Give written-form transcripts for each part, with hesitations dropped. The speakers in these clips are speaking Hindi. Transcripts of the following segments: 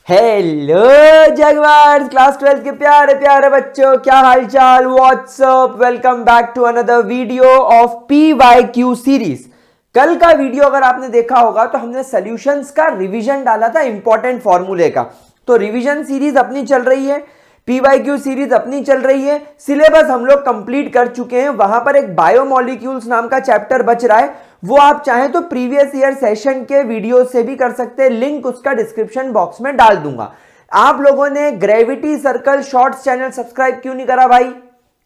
हेलो जगवार्स, क्लास 12 के प्यारे प्यारे बच्चों, क्या हालचाल। What's up, welcome back to another video of PYQ series. कल का वीडियो अगर आपने देखा होगा तो हमने सॉल्यूशंस का रिवीजन डाला था इंपॉर्टेंट फॉर्मूले का। तो रिवीजन सीरीज अपनी चल रही है, PYQ सीरीज अपनी चल रही है, सिलेबस हम लोग कंप्लीट कर चुके हैं। वहां पर एक बायोमोलिक्यूल्स नाम का चैप्टर बच रहा है, वो आप चाहें तो प्रीवियस ईयर सेशन के वीडियो से भी कर सकते हैं, लिंक उसका डिस्क्रिप्शन बॉक्स में डाल दूंगा। आप लोगों ने gravity circle shorts channel subscribe क्यों नहीं करा भाई?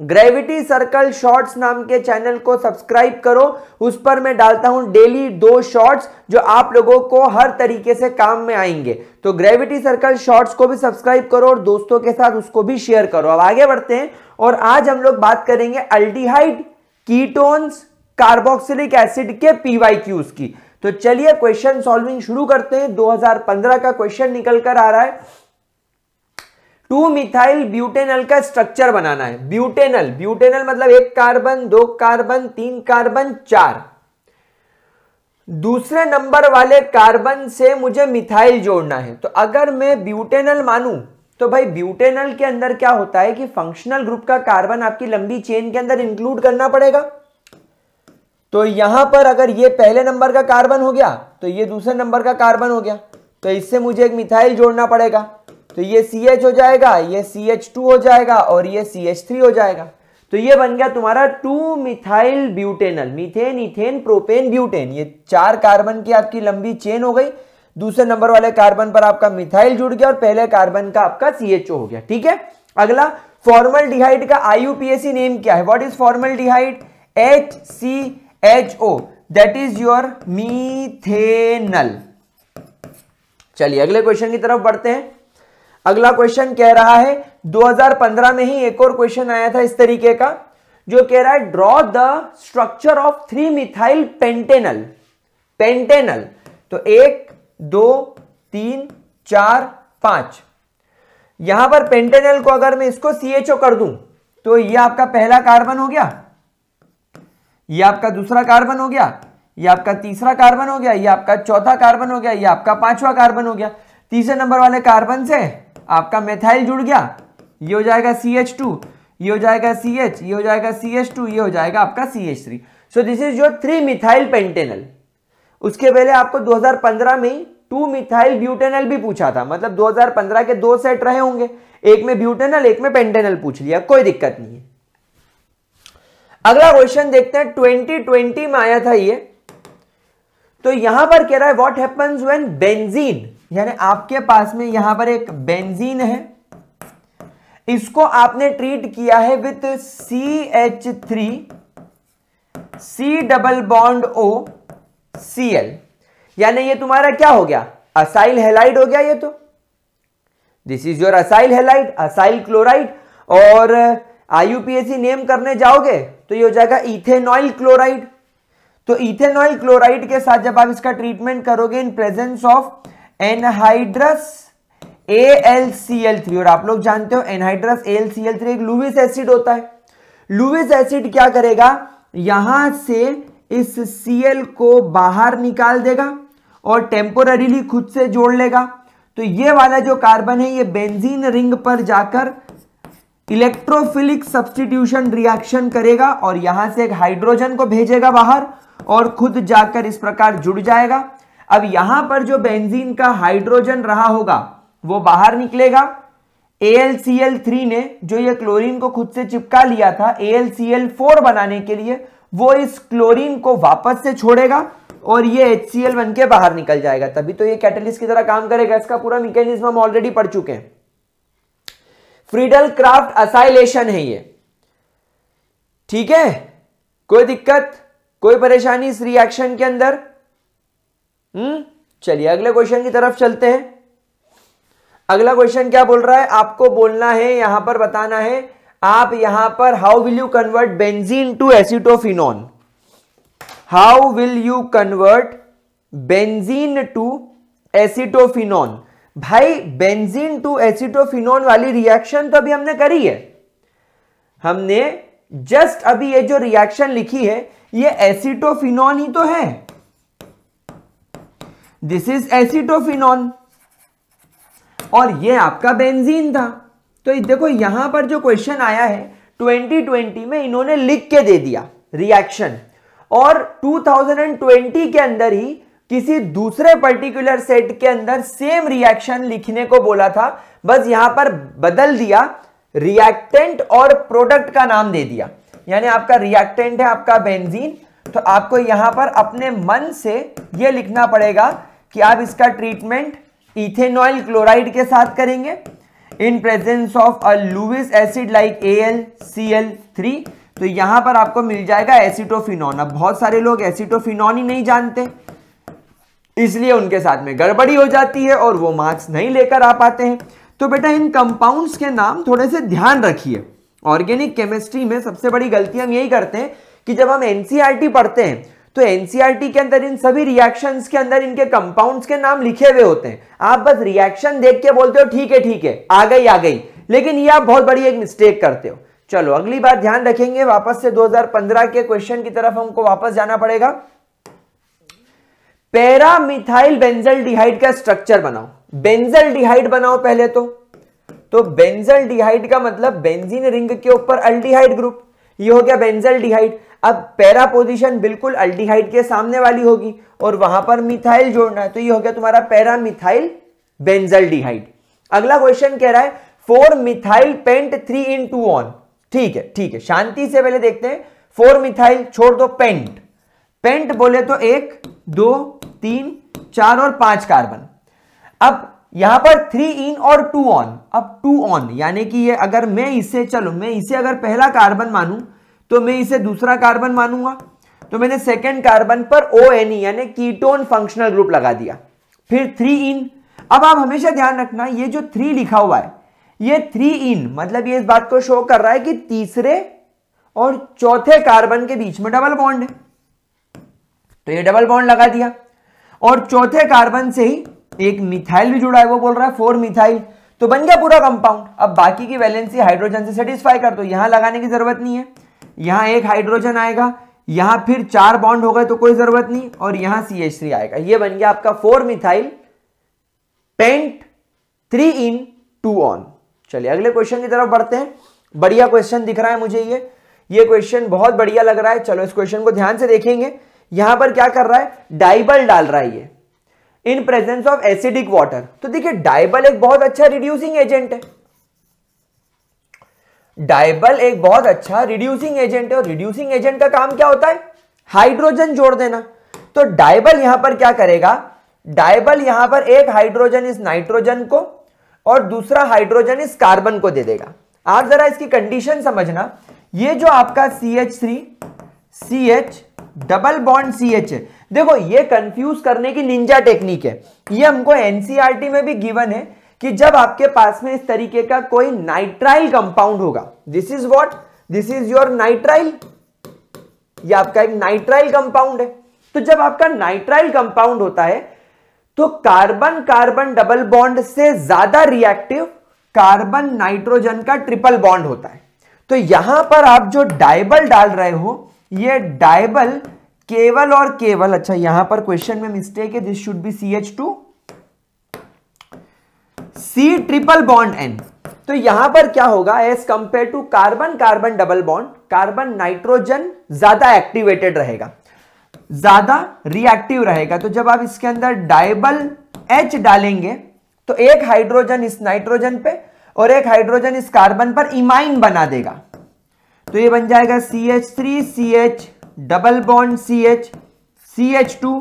ग्रेविटी सर्कल शॉर्ट्स नाम के चैनल को सब्सक्राइब करो। उस पर मैं डालता हूं डेली 2 शॉर्ट्स जो आप लोगों को हर तरीके से काम में आएंगे। तो ग्रेविटी सर्कल शॉर्ट्स को भी सब्सक्राइब करो और दोस्तों के साथ उसको भी शेयर करो। अब आगे बढ़ते हैं और आज हम लोग बात करेंगे अल्डिहाइड, कीटोन्स, कार्बोक्सिलिक एसिड के PYQs की। तो चलिए क्वेश्चन सॉल्विंग शुरू करते हैं। 2015 का क्वेश्चन निकल कर आ रहा है। 2 मिथाइल ब्यूटेनल का स्ट्रक्चर बनाना है। ब्यूटेनल, ब्यूटेनल मतलब 1 कार्बन, 2 कार्बन, 3 कार्बन, 4। दूसरे नंबर वाले कार्बन से मुझे मिथाइल जोड़ना है। तो अगर मैं ब्यूटेनल मानूं तो भाई ब्यूटेनल के अंदर क्या होता है कि फंक्शनल ग्रुप का कार्बन आपकी लंबी चेन के अंदर इंक्लूड करना पड़ेगा। तो यहां पर अगर ये पहले नंबर का कार्बन हो गया तो ये दूसरे नंबर का कार्बन हो गया, तो इससे मुझे एक मिथाइल जोड़ना पड़ेगा। तो ये CH हो जाएगा, ये CH2 हो जाएगा और ये CH3 हो जाएगा। तो ये बन गया तुम्हारा 2 methyl butanal, methane, ethane, propane, butane. ये 4 कार्बन की आपकी लंबी चेन हो गई। दूसरे नंबर वाले कार्बन पर आपका मिथाइल जुड़ गया और पहले कार्बन का आपका CHO हो गया। ठीक है, अगला फॉर्मल्डिहाइड का IUPAC नेम क्या है? What is formaldehyde? HCHO, that is your methanal. चलिए अगले क्वेश्चन की तरफ बढ़ते हैं। अगला क्वेश्चन कह रहा है 2015 में ही एक और क्वेश्चन आया था इस तरीके का, जो कह रहा है draw the structure of 3 methyl Pantanal. Pantanal तो 1 2 3 4 5। यहां पर पेंटेनल को अगर मैं इसको CHO कर दूं तो ये आपका पहला कार्बन हो गया, ये आपका दूसरा कार्बन हो गया, ये आपका तीसरा कार्बन हो गया, ये आपका चौथा कार्बन हो गया, ये आपका 5वां कार्बन हो गया। तीसरे नंबर वाले कार्बन से आपका मेथाइल जुड़ गया, ये हो जाएगा CH2, ये हो जाएगा CH, ये हो जाएगा CH2, ये हो जाएगा आपका CH3। So this is your 3 methyl Pantanal. उसके पहले आपको 2015 में 2 मिथाइल ब्यूटेनल भी पूछा था, मतलब 2015 के 2 सेट रहे होंगे, एक में ब्यूटेनल एक में पेंटेनल पूछ लिया, कोई दिक्कत नहीं है। अगला क्वेश्चन देखते हैं, 2020 में आया था ये। तो यहां पर कह रहा है व्हाट हैपेंस व्हेन बेंजीन, यानी आपके पास में यहां पर एक बेंजीन है, इसको आपने ट्रीट किया है with CH3 C double bond O Cl, यानी ये तुम्हारा क्या हो गया? असाइल हैलाइड हो गया ये। तो this is your acyl halide, acyl chloride. और IUPAC नेम करने जाओगे तो ये हो जाएगा इथेनॉइल क्लोराइड। तो इथेनॉइल क्लोराइड के साथ जब आप इसका ट्रीटमेंट करोगे इन प्रेजेंस ऑफ एनहाइड्रस AlCl3, और आप लोग जानते हो एनहाइड्रस AlCl3 एक लुईस एसिड होता है। लुईस एसिड क्या करेगा? यहां से इस Cl को बाहर निकाल देगा और टेम्पोररीली खुद से जोड़ लेगा। तो ये वाला जो कार्बन है ये बेंजीन रिंग पर जाकर इलेक्ट्रोफिलिक सब्स्टिट्यूशन रिएक्शन करेगा और यहां से एक हाइड्रोजन को भेजेगा बाहर और खुद जाकर इस प्रकार जुड़ जाएगा। अब यहां पर जो बेंजीन का हाइड्रोजन रहा होगा वो बाहर निकलेगा। AlCl3 ने जो ये क्लोरीन को खुद से चिपका लिया था AlCl4 बनाने के लिए, वो इस क्लोरीन को वापस से छोड़ेगा और ये HCl बन के बाहर निकल जाएगा। तभी तो ये कैटलिस्ट की तरह काम करेगा। इसका पूरा मैकेनिज्म हम ऑलरेडी पढ़ चुके हैं। फ्रीडल क्राफ्ट असाइलेशन है ये। ठीक है, कोई दिक्कत, कोई परेशानी इस रिएक्शन के अंदर? चलिए अगले क्वेश्चन की तरफ चलते हैं। अगला क्वेश्चन क्या बोल रहा है? आपको बोलना है, यहां पर बताना है आप यहां पर how will you convert benzene to acetophenone. How will you convert benzene to acetophenone. भाई बेंजीन टू एसिटोफिनोन वाली रिएक्शन तो अभी हमने करी है। हमने जस्ट अभी ये जो रिएक्शन लिखी है ये एसिटोफिनोन ही तो है। This is acetophenone. और ये आपका बेंजीन था। तो देखो यहां पर जो क्वेश्चन आया है 2020 में इन्होंने लिख के दे दिया रिएक्शन, और 2020 के अंदर ही किसी दूसरे पर्टिकुलर सेट के अंदर सेम रिएक्शन लिखने को बोला था, बस यहां पर बदल दिया, रिएक्टेंट और प्रोडक्ट का नाम दे दिया। यानी आपका रिएक्टेंट है आपका बेंजीन, तो आपको यहां पर अपने मन से यह लिखना पड़ेगा कि आप इसका ट्रीटमेंट इथेनॉल क्लोराइड के साथ करेंगे in presence of a Lewis acid like AlCl3। तो यहां पर आपको मिल जाएगा एसिटोफिनॉन। अब बहुत सारे लोग एसिटोफिनॉन ही नहीं जानते, इसलिए उनके साथ में गड़बड़ी हो जाती है और वो मार्क्स नहीं लेकर आ पाते हैं। तो बेटा इन कंपाउंड्स के नाम थोड़े से ध्यान रखिए। ऑर्गेनिक केमिस्ट्री में सबसे बड़ी गलती हम यही करते हैं कि जब हम एनसीईआरटी पढ़ते हैं तो एनसीईआरटी के अंदर इन सभी रिएक्शंस के अंदर इनके कंपाउंड्स के नाम लिखे हुए होते हैं। आप बस रिएक्शन देख के बोलते हो ठीक है आ गई, लेकिन ये आप बहुत बड़ी एक मिस्टेक करते हो। चलो अगली बार ध्यान रखेंगे, वापस से 2015 के क्वेश्चन की तरफ हमको वापस जाना पड़ेगा। पैरामिथाइल बेंजल्डिहाइड का स्ट्रक्चर बनाओ। बेंजल्डिहाइड बनाओ पहले तो बेंजल्डिहाइड का मतलब बेंजीन रिंग के ऊपर अल्डिहाइड ग्रुप, ये हो गया बेंजल्डिहाइड। अब पैरा पोजीशन बिल्कुल अल्डिहाइड के सामने वाली होगी और वहां पर मिथाइल जोड़ना है, तो ये हो गया तुम्हारा पैरामिथाइल बेंजल्डिहाइड। अगला क्वेश्चन कह रहा है 4 मिथाइल पेंट 3 in 2 on। ठीक है, शांति से पहले देखते हैं। 4 मिथाइल छोड़ दो, पेंट बोले तो 1 2 3 4 और 5 कार्बन। अब यहां पर 3 in और 2 on। अब 2 on यानी कि ये अगर मैं इसे अगर पहला कार्बन मानूं तो मैं इसे दूसरा कार्बन मानूंगा, तो मैंने सेकेंड कार्बन पर ONe यानी कीटोन फंक्शनल ग्रुप लगा दिया। फिर 3 in। अब आप हमेशा ध्यान रखना ये जो 3 लिखा हुआ है, ये 3 in मतलब ये इस बात को शो कर रहा है कि तीसरे और चौथे कार्बन के बीच में डबल बॉन्ड है, तो ये डबल बॉन्ड लगा दिया। और चौथे कार्बन से ही एक मिथाइल भी जुड़ा है, वो बोल रहा है 4 मिथाइल, तो बन गया पूरा कंपाउंड। अब बाकी की वैलेंसी हाइड्रोजन से सेटिस्फाई कर दो, यहां लगाने की जरूरत नहीं है। यहां एक हाइड्रोजन आएगा, यहां फिर 4 बॉन्ड हो गए तो कोई जरूरत नहीं, और यहां CH3 आएगा। ये बन गया आपका 4 मिथाइल पेंट 3 in 2 on। चलिए अगले क्वेश्चन की तरफ बढ़ते हैं। बढ़िया क्वेश्चन दिख रहा है मुझे, ये क्वेश्चन बहुत बढ़िया लग रहा है। चलो इस क्वेश्चन को ध्यान से देखेंगे। यहां पर क्या कर रहा है, डाइबल डाल रहा है ये इन प्रेजेंस ऑफ एसिडिक वाटर। तो देखिए डाइबल एक बहुत अच्छा रिड्यूसिंग एजेंट है, डाइबल एक बहुत अच्छा रिड्यूसिंग एजेंट है, और रिड्यूसिंग एजेंट का काम क्या होता है, हाइड्रोजन जोड़ देना। तो डाइबल यहां पर क्या करेगा, डाइबल यहां पर एक हाइड्रोजन इस नाइट्रोजन को और दूसरा हाइड्रोजन इस कार्बन को दे देगा। आप जरा इसकी कंडीशन समझना, ये जो आपका CH3 CH डबल बॉन्ड CH है, देखो ये कंफ्यूज करने की निंजा टेक्निक है। ये हमको एनसीईआरटी में भी गिवन है कि जब आपके पास में इस तरीके का कोई नाइट्राइल कंपाउंड होगा, this is what, this is your nitrile, ये आपका एक नाइट्राइल कंपाउंड है। तो जब आपका नाइट्राइल कंपाउंड होता है तो कार्बन कार्बन डबल बॉन्ड से ज्यादा रिएक्टिव कार्बन नाइट्रोजन का ट्रिपल बॉन्ड होता है। तो यहां पर आप जो डाइबल डाल रहे हो, ये डाइबल केवल और केवल, अच्छा यहां पर क्वेश्चन में मिस्टेक है, this should be CH2 C triple bond N। तो यहां पर क्या होगा, as compare to carbon carbon double bond, carbon nitrogen ज्यादा एक्टिवेटेड रहेगा, ज्यादा रिएक्टिव रहेगा। तो जब आप इसके अंदर डाइबल H डालेंगे तो एक हाइड्रोजन इस नाइट्रोजन पे और एक हाइड्रोजन इस कार्बन पर इमाइन बना देगा। तो ये बन जाएगा CH3 CH डबल बॉन्ड CH CH2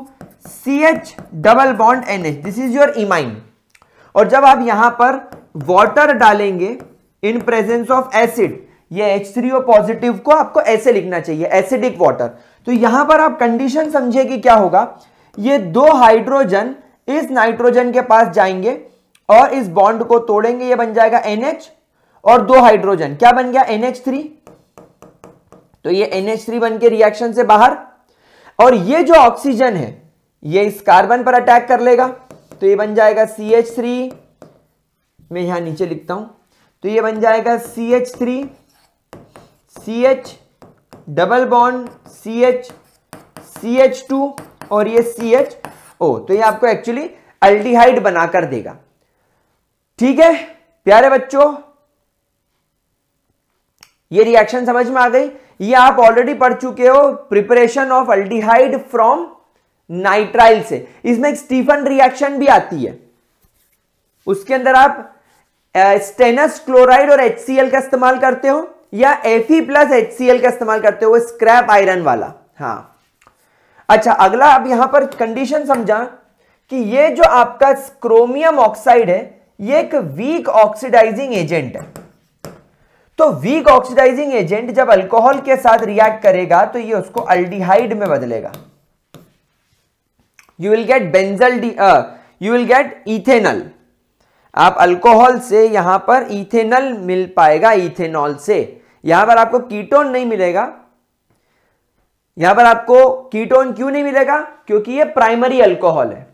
CH डबल bond NH, this is your imine. और जब आप यहां पर वाटर डालेंगे इन प्रेजेंस ऑफ एसिड, ये H3O पॉजिटिव को आपको ऐसे लिखना चाहिए, एसिडिक वाटर। तो यहां पर आप कंडीशन समझिए कि क्या होगा, ये 2 हाइड्रोजन इस नाइट्रोजन के पास जाएंगे और इस बॉन्ड को तोड़ेंगे, ये बन जाएगा NH, और 2 हाइड्रोजन क्या बन गया, NH3। तो ये NH3 बन के रिएक्शन से बाहर, और ये जो ऑक्सीजन है ये इस कार्बन पर अटैक कर लेगा, तो ये बन जाएगा CH3, मैं यहां नीचे लिखता हूं, तो ये बन जाएगा CH3 CH डबल बॉन्ड CH CH2 और ये CHO। तो ये आपको एक्चुअली अल्डिहाइड बनाकर देगा। ठीक है प्यारे बच्चों, ये रिएक्शन समझ में आ गई। ये आप ऑलरेडी पढ़ चुके हो, preparation of aldehyde from nitrile से। इसमें एक स्टीफन रिएक्शन भी आती है, उसके अंदर आप स्टेनस क्लोराइड और HCl का इस्तेमाल करते हो या Fe प्लस HCl का इस्तेमाल करते हो, स्क्रैप आयरन वाला। हाँ अच्छा, अगला अब यहां पर कंडीशन समझा कि ये जो आपका क्रोमियम ऑक्साइड है ये एक वीक ऑक्सीडाइजिंग एजेंट है। तो वीक ऑक्सीडाइजिंग एजेंट जब अल्कोहल के साथ रिएक्ट करेगा तो ये उसको अल्डिहाइड में बदलेगा। You will get ethanol. आप अल्कोहल से यहां पर इथेनॉल मिल पाएगा, इथेनॉल से। यहां पर आपको कीटोन नहीं मिलेगा। यहां पर आपको कीटोन क्यों नहीं मिलेगा? क्योंकि ये प्राइमरी अल्कोहल है।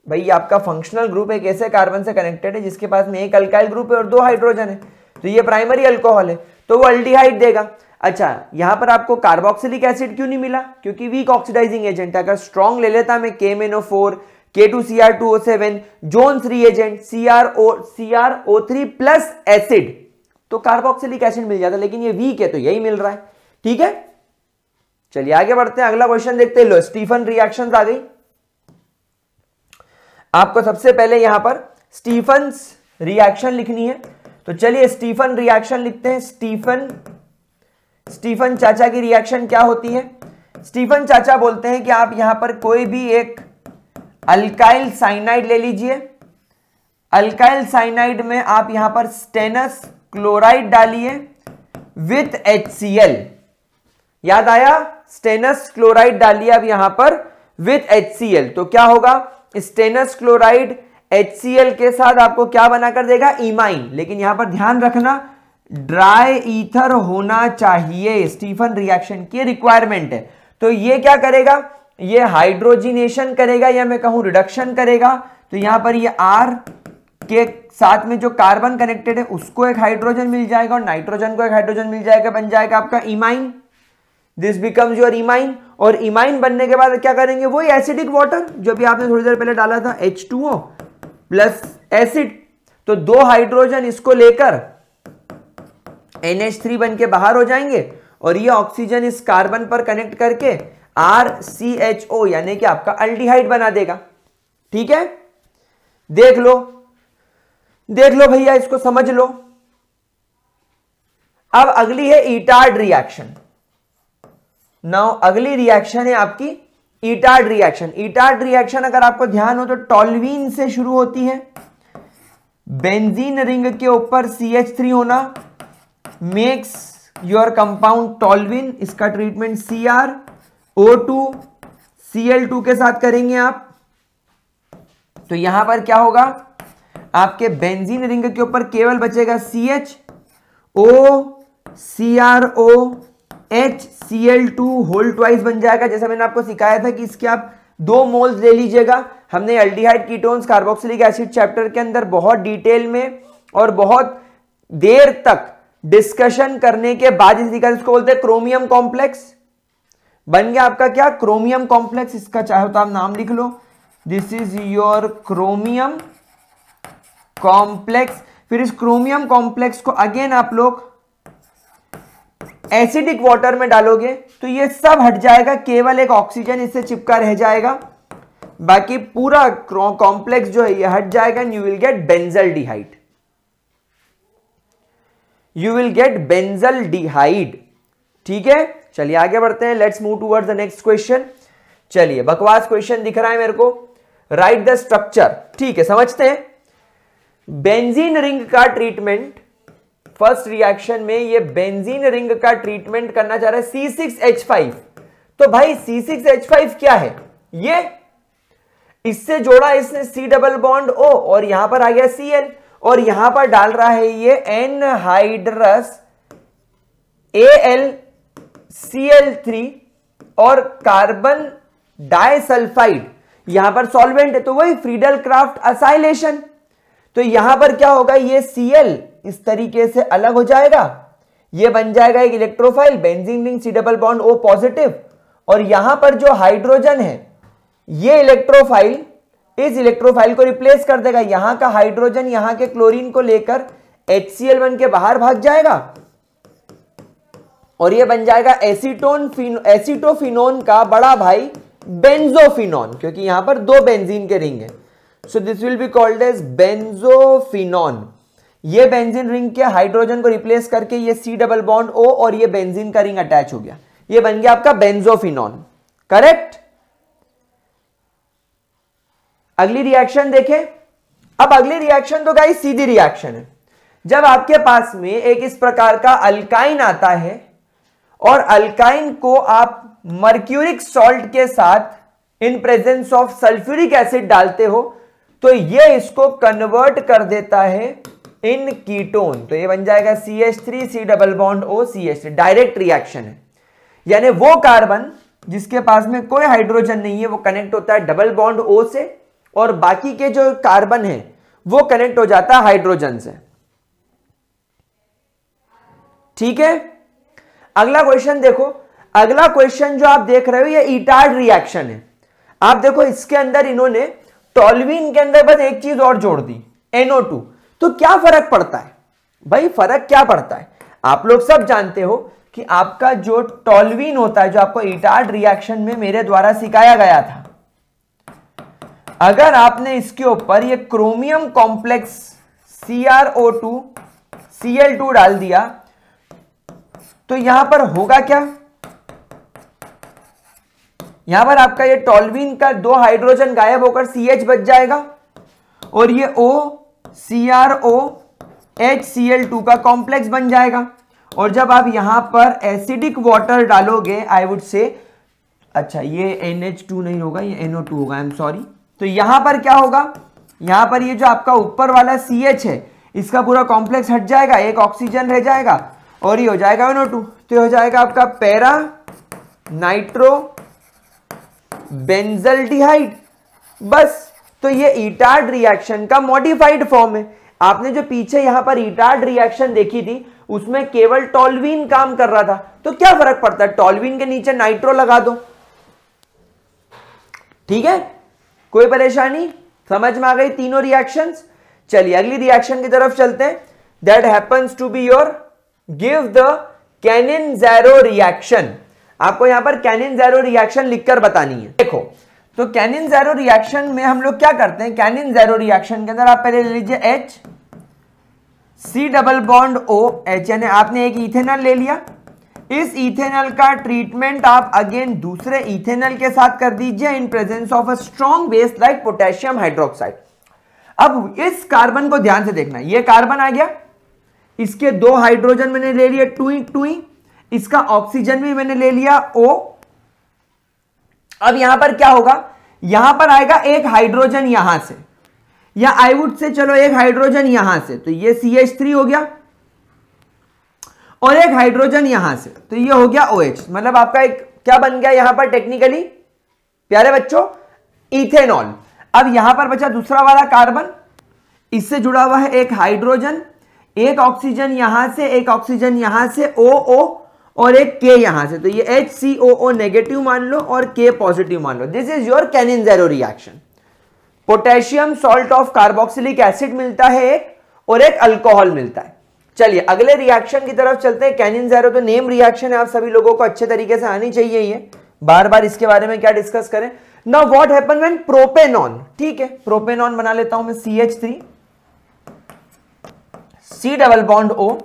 भाई आपका फंक्शनल ग्रुप एक ऐसे कार्बन से कनेक्टेड है जिसके पास में एक अल्काइल ग्रुप है और 2 हाइड्रोजन है, तो ये प्राइमरी अल्कोहल है, तो वो अल्डिहाइड देगा। अच्छा, यहां पर आपको कार्बोक्सिलिक एसिड क्यों नहीं मिला? क्योंकि वीक ऑक्सीडाइजिंग एजेंट। अगर स्ट्रॉन्ग ले लेता मैं KMnO4, K2Cr2O7, Jones reagent CrO3 plus acid, तो कार्बोक्सिलिक एसिड मिल जाता, लेकिन ये वीक है तो यही मिल रहा है। ठीक है, चलिए आगे बढ़ते हैं, अगला क्वेश्चन देखते हैं। लो स्टीफन रिएक्शंस आ गई। आपको सबसे पहले यहां पर स्टीफन्स रिएक्शन लिखनी है, तो चलिए स्टीफन रिएक्शन लिखते हैं। स्टीफन चाचा की रिएक्शन क्या होती है? स्टीफन चाचा बोलते हैं कि आप यहां पर कोई भी एक अल्काइल साइनाइड ले लीजिए। अल्काइल साइनाइड में आप यहां पर स्टेनस क्लोराइड डालिए विथ HCl। याद आया? स्टेनस क्लोराइड डालिए अब यहां पर विथ HCl, तो क्या होगा? स्टेनस क्लोराइड HCl के साथ आपको क्या बनाकर देगा? इमाइन। लेकिन यहां पर ध्यान रखना ड्राई ईथर होना चाहिए, स्टीफन रिएक्शन की रिक्वायरमेंट है। तो ये क्या करेगा? ये हाइड्रोजिनेशन करेगा या मैं कहूं रिडक्शन करेगा। तो यहां पर ये R के साथ में जो कार्बन कनेक्टेड है उसको एक हाइड्रोजन मिल जाएगा और नाइट्रोजन को एक हाइड्रोजन मिल जाएगा, बन जाएगा आपका imine. This becomes your imine. और इमाइन बनने के बाद क्या करेंगे? वही एसिडिक वाटर जो भी आपने थोड़ी देर पहले डाला था, H2O प्लस एसिड, तो 2 हाइड्रोजन इसको लेकर NH3 बन के बाहर हो जाएंगे और ये ऑक्सीजन इस कार्बन पर कनेक्ट करके RCHO यानी कि आपका अल्डिहाइड बना देगा। ठीक है, देख लो भैया, इसको समझ लो। अब अगली है ईटार्ड रिएक्शन। नाउ अगली रिएक्शन है आपकी ईटार्ड रिएक्शन। ईटार्ड रिएक्शन अगर आपको ध्यान हो तो टॉल्वीन से शुरू होती है। बेंजीन रिंग के ऊपर CH3 होना मेक्स योर कंपाउंड टॉल्वीन। इसका ट्रीटमेंट CrO2 Cl2 के साथ करेंगे आप। तो यहां पर क्या होगा? आपके बेंजीन रिंग के ऊपर केवल बचेगा CHO CrOH Cl2 whole twice बन जाएगा। जैसा मैंने आपको सिखाया था कि इसके आप 2 मोल्स ले लीजिएगा। हमने aldehyde ketones carboxylic acid chapter के अंदर बहुत डिटेल में और बहुत देर तक डिस्कशन करने के बाद इसको बोलते हैं क्रोमियम कॉम्प्लेक्स। बन गया आपका क्या? Chromium complex. इसका चाहे तो आप नाम लिख लो, this is your chromium complex. फिर इस क्रोमियम कॉम्प्लेक्स को अगेन आप लोग एसिडिक वाटर में डालोगे तो ये सब हट जाएगा, केवल एक ऑक्सीजन इससे चिपका रह जाएगा, बाकी पूरा कॉम्प्लेक्स जो है ये हट जाएगा and you will get benzaldehyde. You will get benzaldehyde. ठीक है, चलिए आगे बढ़ते हैं। Let's move towards the next question. चलिए, बकवास क्वेश्चन दिख रहा है मेरे को। Right the structure. ठीक है, समझते हैं। बेंजीन रिंग का ट्रीटमेंट, फर्स्ट रिएक्शन में ये बेंजीन रिंग का ट्रीटमेंट करना चाह रहा है C6H5। तो भाई C6H5 क्या है? ये इससे जोड़ा इसने C डबल बॉन्ड O और यहां पर आ गया Cl और यहां पर डाल रहा है ये एनहाइड्रस AlCl3 और कार्बन डाइसल्फाइड यहां पर सॉल्वेंट है, तो वही फ्रीडल क्राफ्ट असाइलेशन। तो यहां पर क्या होगा? ये Cl इस तरीके से अलग हो जाएगा, ये बन जाएगा एक electrophile benzene ring C double bond O positive, और यहां पर जो हाइड्रोजन है ये इलेक्ट्रोफाइल इस इलेक्ट्रोफाइल को रिप्लेस कर देगा। यहां का हाइड्रोजन यहां के क्लोरीन को लेकर HCl बन के बाहर भाग जाएगा और ये बन जाएगा एसीटोफिनोन का बड़ा भाई बेंजोफिनॉन, क्योंकि यहां पर दो बेंजीन के रिंग है। So this will be called as benzophenone. ये बेंजीन रिंग के हाइड्रोजन को रिप्लेस करके ये C डबल बॉन्ड O और ये बेंजीन का रिंग अटैच हो गया, ये बन गया आपका बेंजोफिनॉन। करेक्ट। अगली रिएक्शन देखें। अब अगली रिएक्शन तो गाइस सीधी रिएक्शन है। जब आपके पास में एक इस प्रकार का अल्काइन आता है और अल्काइन को आप मर्क्यूरिक सॉल्ट के साथ इन प्रेजेंस ऑफ सल्फ्यूरिक एसिड डालते हो तो ये इसको कन्वर्ट कर देता है इन कीटोन। तो ये बन जाएगा CH3 C double bond O CH3। Direct reaction है, यानी वो कार्बन जिसके पास में कोई हाइड्रोजन नहीं है वो कनेक्ट होता है डबल बॉन्ड O से और बाकी के जो कार्बन है वो कनेक्ट हो जाता है हाइड्रोजन से। ठीक है। अगला क्वेश्चन देखो। अगला क्वेश्चन जो आप देख रहे हो ये इटार्ड रिएक्शन है। आप देखो इसके अंदर इन्होंने टोल्यूइन के अंदर बस एक चीज और जोड़ दी NO2। तो क्या फर्क पड़ता है भाई? फर्क क्या पड़ता है? आप लोग सब जानते हो कि आपका जो टोल्यूइन होता है, जो आपको इटार्ड रिएक्शन में मेरे द्वारा सिखाया गया था, अगर आपने इसके ऊपर ये क्रोमियम कॉम्प्लेक्स CrO2 Cl2 डाल दिया तो यहां पर होगा क्या? यहां पर आपका ये टोल्यूइन का दो हाइड्रोजन गायब होकर CH बच जाएगा और ये O CrOHCl2 का कॉम्प्लेक्स बन जाएगा। और जब आप यहां पर एसिडिक वाटर डालोगे, आई वुड से, अच्छा ये NH2 नहीं होगा, ये NO2 होगा, आई एम सॉरी। तो यहां पर क्या होगा? यहां पर ये जो आपका ऊपर वाला CH है इसका पूरा कॉम्प्लेक्स हट जाएगा, एक ऑक्सीजन रह जाएगा और ये हो जाएगा NO2। तो ये हो जाएगा आपका पैरा नाइट्रो बेंजल्डिहाइड। बस। तो ये इटार्ड रिएक्शन का मॉडिफाइड फॉर्म है। आपने जो पीछे यहां पर इटार्ड रिएक्शन देखी थी उसमें केवल टोल्यूइन काम कर रहा था, तो क्या फर्क पड़ता है? टोल्यूइन के नीचे नाइट्रो लगा दो। ठीक है, कोई परेशानी? समझ में आ गई तीनों रिएक्शंस? चलिए अगली रिएक्शन की तरफ चलते हैं। That happens to be your give the Cannizzaro reaction. आपको यहां पर कैनिन-ज़ेरो रिएक्शन लिखकर बतानी है। देखो, तो कैनिन-ज़ेरो रिएक्शन में हम लोग क्या करते हैं? कैनिन-ज़ेरो रिएक्शन के अंदर आप पहले ले लीजिए H C double bond O H, यानी आपने एक इथेनॉल ले लिया। इस इथेनॉल का ट्रीटमेंट आप अगेन दूसरे इथेनॉल के साथ कर दीजिए इन presence of a strong base like potassium hydroxide. अब इस कार्बन को ध्यान से देखना, ये कार्बन आ गया, इसके दो हाइड्रोजन मैंने ले लिया टूई, इसका ऑक्सीजन भी मैंने ले लिया O। अब यहां पर क्या होगा? यहां पर आएगा एक हाइड्रोजन यहां से, या आई वुड से चलो एक हाइड्रोजन यहां से, तो ये CH3 हो गया और एक हाइड्रोजन यहां से, तो ये हो गया OH। मतलब आपका एक क्या बन गया यहां पर टेक्निकली प्यारे बच्चों? इथेनॉल। अब यहां पर बचा दूसरा वाला कार्बन, इससे जुड़ा हुआ है एक हाइड्रोजन, एक ऑक्सीजन यहां से, एक ऑक्सीजन यहां से, OO और एक K यहां से, तो ये HCOO नेगेटिव मान लो और K पॉजिटिव मान लो। This is your Cannizzaro reaction. Potassium salt of carboxylic acid मिलता है एक और एक अल्कोहल मिलता है। चलिए अगले रिएक्शन की तरफ चलते हैं। कैनिन-ज़ेरो तो नेम रिएक्शन है, आप सभी लोगों को अच्छे तरीके से आनी चाहिए, ये बार बार इसके बारे में क्या डिस्कस करें। Now what happen when propanone, ठीक है, प्रोपेनॉन बना लेता हूं मैं CH3 C double bond O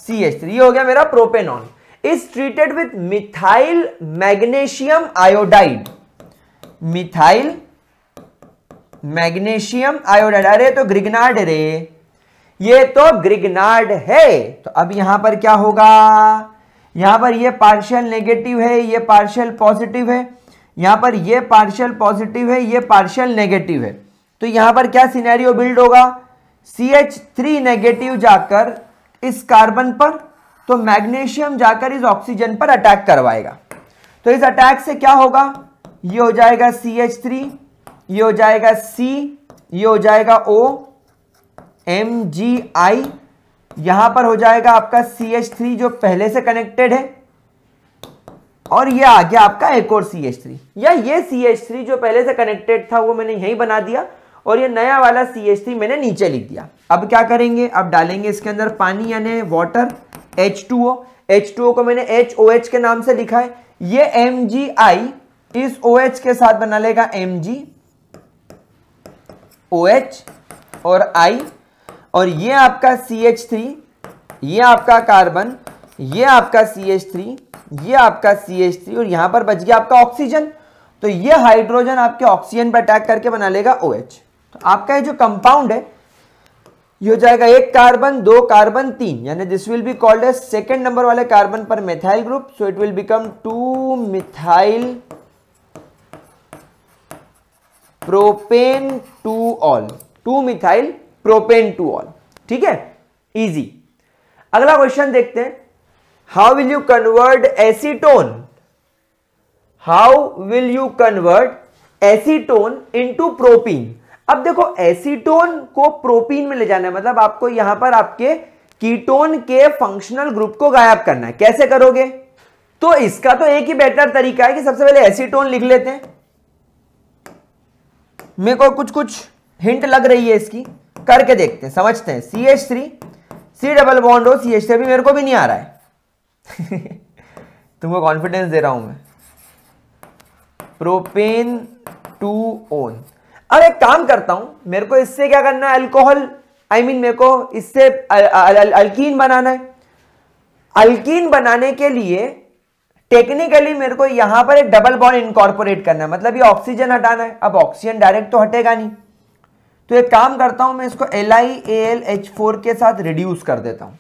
CH3, ये हो गया मेरा propanone. Is treated with methyl magnesium iodide. Methyl magnesium iodide, अरे तो ग्रिग्नार्ड रे, ये तो ग्रिग्नार्ड है। तो अब यहां पर क्या होगा? यहां पर ये पार्शियल नेगेटिव है, ये पार्शियल पॉजिटिव है, यहां पर ये पार्शियल पॉजिटिव है, ये पार्शियल नेगेटिव है। तो यहां पर क्या सिनेरियो बिल्ड होगा? CH3 नेगेटिव जाकर इस कार्बन पर, तो मैग्नीशियम जाकर इस ऑक्सीजन पर अटैक करवाएगा। तो इस अटैक से क्या होगा? ये हो जाएगा CH3, ये हो जाएगा C, ये हो जाएगा O MgI, यहां पर हो जाएगा आपका CH3 जो पहले से कनेक्टेड है, और ये आ गया आपका एक और CH3, या ये CH3 जो पहले से कनेक्टेड था वो मैंने यहीं बना दिया और ये नया वाला CH3 मैंने नीचे लिख दिया। अब क्या करेंगे, अब डालेंगे इसके अंदर पानी यानी वाटर, H2O। H2O को मैंने HOH के नाम से लिखा है। ये MgI इस OH के साथ बना लेगा MgOH और I, और ये आपका CH3, ये आपका कार्बन, ये आपका CH3, ये आपका CH3 और यहां पर बच गया आपका ऑक्सीजन। तो ये हाइड्रोजन आपके ऑक्सीजन पर अटैक करके बना लेगा OH। तो आपका ये जो कंपाउंड है ये हो जाएगा 1 कार्बन 2 कार्बन 3, यानी this will be called as second number वाले कार्बन पर methyl group. So it will become 2 methyl propane 2 ol, 2 methyl propane 2 ol. ठीक है, इजी। अगला क्वेश्चन देखते हैं, how will you convert acetone, how will you convert acetone into propene. अब देखो एसीटोन को प्रोपीन में ले जाना है, मतलब आपको यहां पर आपके कीटोन के फंक्शनल ग्रुप को गायब करना है। कैसे करोगे, तो इसका तो एक ही बेटर तरीका है कि सबसे पहले एसीटोन लिख लेते हैं। मेरे को कुछ हिंट लग रही है इसकी, करके देखते हैं, समझते हैं। CH3 C डबल बॉन्ड हो CH3, अभी मेरे को भी नहीं आ रहा है तुमको कॉन्फिडेंस दे रहा हूं मैं। Propane 2 own. अब एक काम करता हूं, मेरे को इससे क्या करना है, अल्कोहल, मेरे को इससे अल्कीन बनाना है। अल्कीन बनाने के लिए टेक्निकली मेरे को यहां पर एक डबल बॉन्ड इनकॉर्पोरेट करना है, मतलब ये ऑक्सीजन हटाना है। अब ऑक्सीजन डायरेक्ट तो हटेगा नहीं, तो एक काम करता हूं मैं इसको LiAlH4 के साथ रिड्यूस कर देता हूं।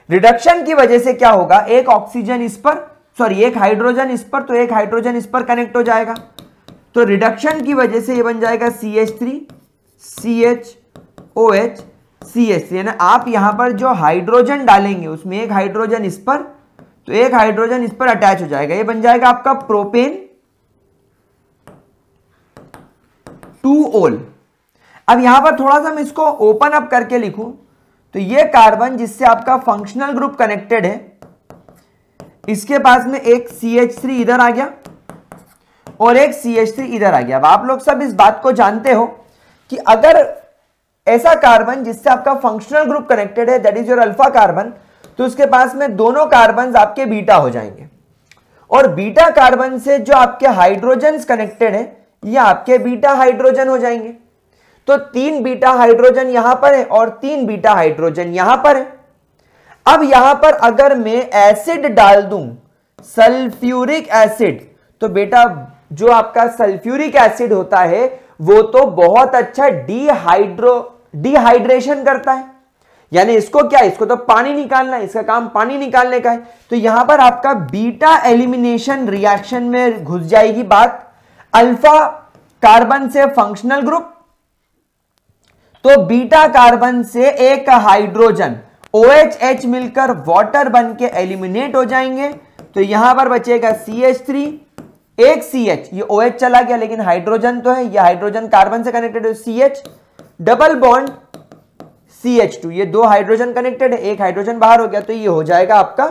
रिडक्शन की वजह से क्या होगा, एक ऑक्सीजन इस पर, सॉरी एक हाइड्रोजन इस पर, तो एक हाइड्रोजन इस पर कनेक्ट हो जाएगा। तो रिडक्शन की वजह से ये बन जाएगा CH3 CHOH CH3, यानी आप यहां पर जो हाइड्रोजन डालेंगे उसमें एक हाइड्रोजन इस पर, तो एक हाइड्रोजन इस पर अटैच हो जाएगा, ये बन जाएगा आपका प्रोपेन 2 ओल। अब यहां पर थोड़ा सा मैं इसको ओपन अप करके लिखूं, तो ये कार्बन जिससे आपका फंक्शनल ग्रुप कनेक्टेड है, इसके पास में एक CH3 इधर आ गया और एक CH3 इधर आ गया। अब आप लोग सब इस बात को जानते हो कि अगर ऐसा कार्बन जिससे आपका फंक्शनल ग्रुप कनेक्टेड है, that is your alpha carbon, तो उसके पास में दोनों कार्बन आपके बीटा हो जाएंगे, और बीटा कार्बन से जो आपके हाइड्रोजन कनेक्टेड है ये आपके बीटा हाइड्रोजन हो जाएंगे। तो 3 बीटा हाइड्रोजन यहां पर है और 3 बीटा हाइड्रोजन यहां पर है। अब यहां पर अगर मैं एसिड डाल दूं, सल्फ्यूरिक एसिड, तो बेटा जो आपका सल्फ्यूरिक एसिड होता है वो तो बहुत अच्छा डिहाइड्रेशन करता है, यानी इसको क्या, इसको तो पानी निकालना है, इसका काम पानी निकालने का है। तो यहां पर आपका बीटा एलिमिनेशन रिएक्शन में घुस जाएगी बात। अल्फा कार्बन से फंक्शनल ग्रुप, तो बीटा कार्बन से एक हाइड्रोजन OH मिलकर वाटर बन के एलिमिनेट हो जाएंगे। तो यहां पर बचेगा CH3 एक CH, ये OH चला गया लेकिन हाइड्रोजन तो है, ये हाइड्रोजन कार्बन से कनेक्टेड है, CH डबल बॉन्ड CH2, ये 2 हाइड्रोजन कनेक्टेड है, एक हाइड्रोजन बाहर हो गया, तो ये हो जाएगा आपका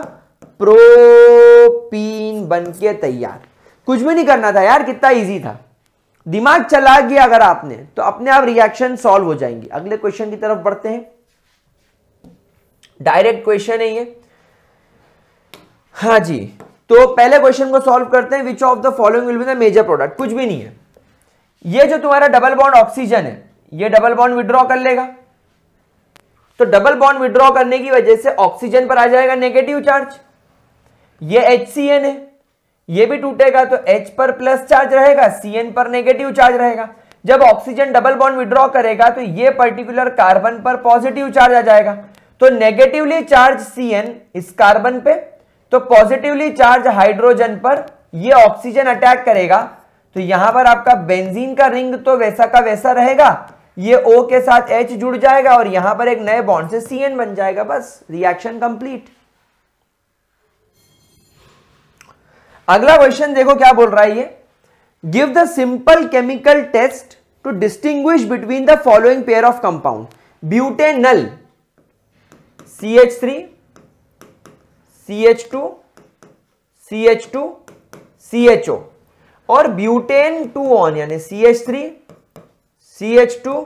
प्रोपीन बनके तैयार। कुछ भी नहीं करना था यार, कितना इजी था, दिमाग चला गया अगर आपने तो अपने आप रिएक्शन सॉल्व हो जाएंगी। अगले क्वेश्चन की तरफ बढ़ते हैं, डायरेक्ट क्वेश्चन है ये। हाँ जी, तो पहले क्वेश्चन को सॉल्व करते हैं। Which of the following will be the major product. कुछ भी नहीं है, ये जो तुम्हारा डबल बॉन्ड ऑक्सीजन है ये डबल बॉन्ड विड्रॉ कर लेगा, तो डबल बॉन्ड विड्रॉ करने की वजह से ऑक्सीजन पर आ जाएगा नेगेटिव चार्ज। ये HCN है, ये भी टूटेगा तो H पर प्लस चार्ज रहेगा, CN पर नेगेटिव चार्ज रहेगा। जब ऑक्सीजन डबल बॉन्ड विड्रॉ करेगा तो ये पर्टिकुलर कार्बन पर पॉजिटिव चार्ज आ जाएगा, तो नेगेटिवली चार्ज CN इस कार्बन पे, तो पॉजिटिवली चार्ज हाइड्रोजन पर ये ऑक्सीजन अटैक करेगा। तो यहां पर आपका बेंजीन का रिंग तो वैसा का वैसा रहेगा, ये O के साथ H जुड़ जाएगा और यहां पर एक नए बॉन्ड से CN बन जाएगा, बस रिएक्शन कंप्लीट। अगला क्वेश्चन देखो क्या बोल रहा है ये, give the simple chemical test to distinguish between the following pair of compound. Butanal CH3 CH2 CH2 CHO, और ब्यूटेन 2 ऑन यानी CH3 CH2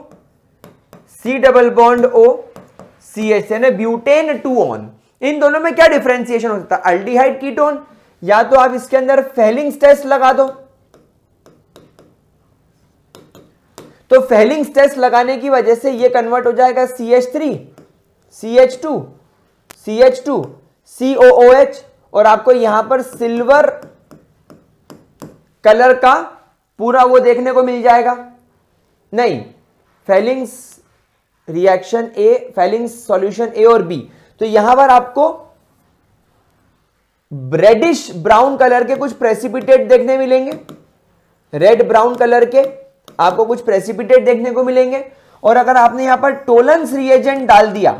C double bond O CH यानी ब्यूटेन 2 ऑन। इन दोनों में क्या डिफरेंशिएशन होता है? अल्डिहाइड कीटोन, या तो आप इसके अंदर फेलिंग्स टेस्ट लगा दो, तो फेलिंग्स टेस्ट लगाने की वजह से ये कन्वर्ट हो जाएगा CH3 CH2 CH2 COOH, और आपको यहां पर सिल्वर कलर का पूरा वो देखने को मिल जाएगा। नहीं, फेलिंग्स रिएक्शन ए, फेलिंग्स सॉल्यूशन ए और बी, तो यहां पर आपको रेडिश ब्राउन कलर के कुछ प्रेसिपिटेट देखने मिलेंगे, रेड ब्राउन कलर के आपको कुछ प्रेसिपिटेट देखने को मिलेंगे। और अगर आपने यहां पर टोलेंस रिएजेंट डाल दिया,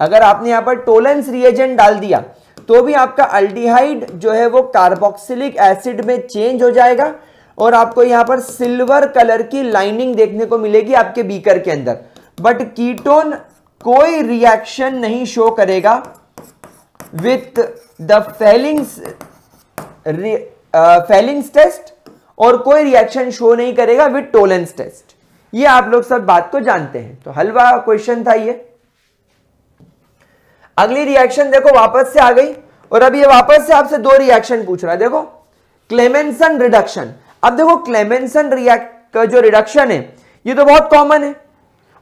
अगर आपने यहां पर टोलेंस रिएजेंट डाल दिया, तो भी आपका अल्डिहाइड जो है वो कार्बोक्सिलिक एसिड में चेंज हो जाएगा, और आपको यहां पर सिल्वर कलर की लाइनिंग देखने को मिलेगी आपके बीकर के अंदर। बट कीटोन कोई रिएक्शन नहीं शो करेगा विथ द फेलिंग्स टेस्ट, और कोई रिएक्शन शो नहीं करेगा विथ टोलेंस टेस्ट। ये आप लोग सब बात को जानते हैं। तो हलवा क्वेश्चन था ये। अगली रिएक्शन देखो वापस से आ गई, और अब ये वापस से आपसे दो रिएक्शन पूछ रहा है। देखो क्लेमेंसन रिडक्शन। अब देखो क्लेमेंसन जो रिडक्शन है ये तो बहुत कॉमन है,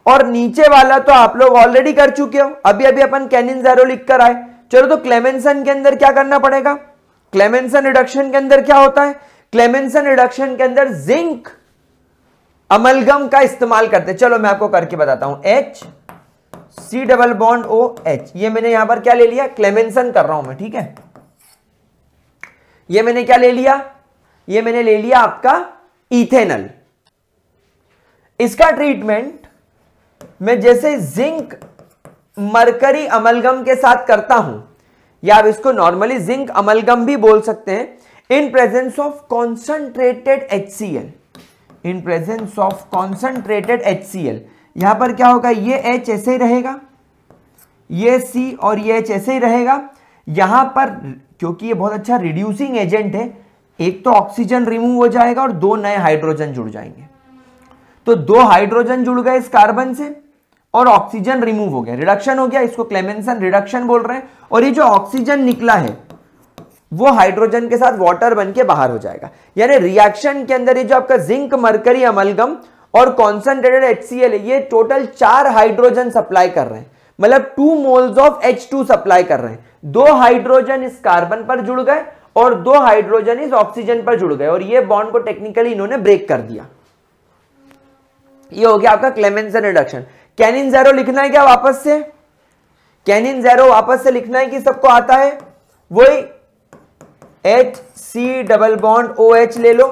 और नीचे वाला तो आप लोग ऑलरेडी कर चुके हो, अभी अभी अपन कैनिन-ज़ेरो लिख कर आए। चलो तो क्लेमेंसन के अंदर क्या करना पड़ेगा? क्लेमेंसन रिडक्शन के अंदर क्या होता है? क्लेमेंसन रिडक्शन के अंदर जिंक अमलगम का इस्तेमाल करते हैं। चलो मैं आपको करके बताता हूं। H C double bond O H, ये मैंने यहां पर क्या ले लिया? क्लेमेंसन कर रहा हूं मैं, ठीक है। ये मैंने क्या ले लिया? ये मैंने ले लिया आपका इथेनॉल। इसका ट्रीटमेंट मैं जैसे जिंक मरकरी अमलगम के साथ करता हूं, या आप इसको नॉर्मली जिंक अमलगम भी बोल सकते हैं, in presence of concentrated HCl, in presence of concentrated HCl। यहां पर क्या होगा? ये H ऐसे ही रहेगा, ये C और ये H ऐसे ही रहेगा। यहां पर क्योंकि ये बहुत अच्छा रिड्यूसिंग एजेंट है, एक तो ऑक्सीजन रिमूव हो जाएगा और दो नए हाइड्रोजन जुड़ जाएंगे। तो दो हाइड्रोजन जुड़ गए इस कार्बन से और ऑक्सीजन रिमूव हो गया, रिडक्शन हो गया। इसको क्लेमेंसन रिडक्शन बोल रहे हैं। और ये जो ऑक्सीजन निकला है वो हाइड्रोजन के साथ वाटर बन के बाहर हो जाएगा। यानी रिएक्शन के अंदर ये जो आपका जिंक मरकरी अमलगम और कॉन्सेंट्रेटेड HCl है, ये टोटल 4 हाइड्रोजन सप्लाई कर रहे हैं, मतलब 2 मोल्स ऑफ H2 सप्लाई कर रहे हैं। 2 हाइड्रोजन इस कार्बन पर जुड़ गए और 2 हाइड्रोजन इस ऑक्सीजन पर जुड़ गए, और ये बॉन्ड को टेक्निकली इन्होंने ब्रेक कर दिया। ये हो गया आपका क्लेमेंसन रिडक्शन। कैनिन-ज़ेरो लिखना है क्या वापस से? कैनिन-ज़ेरो वापस से लिखना है कि सबको आता है? वही HC डबल बॉन्ड OH ले लो,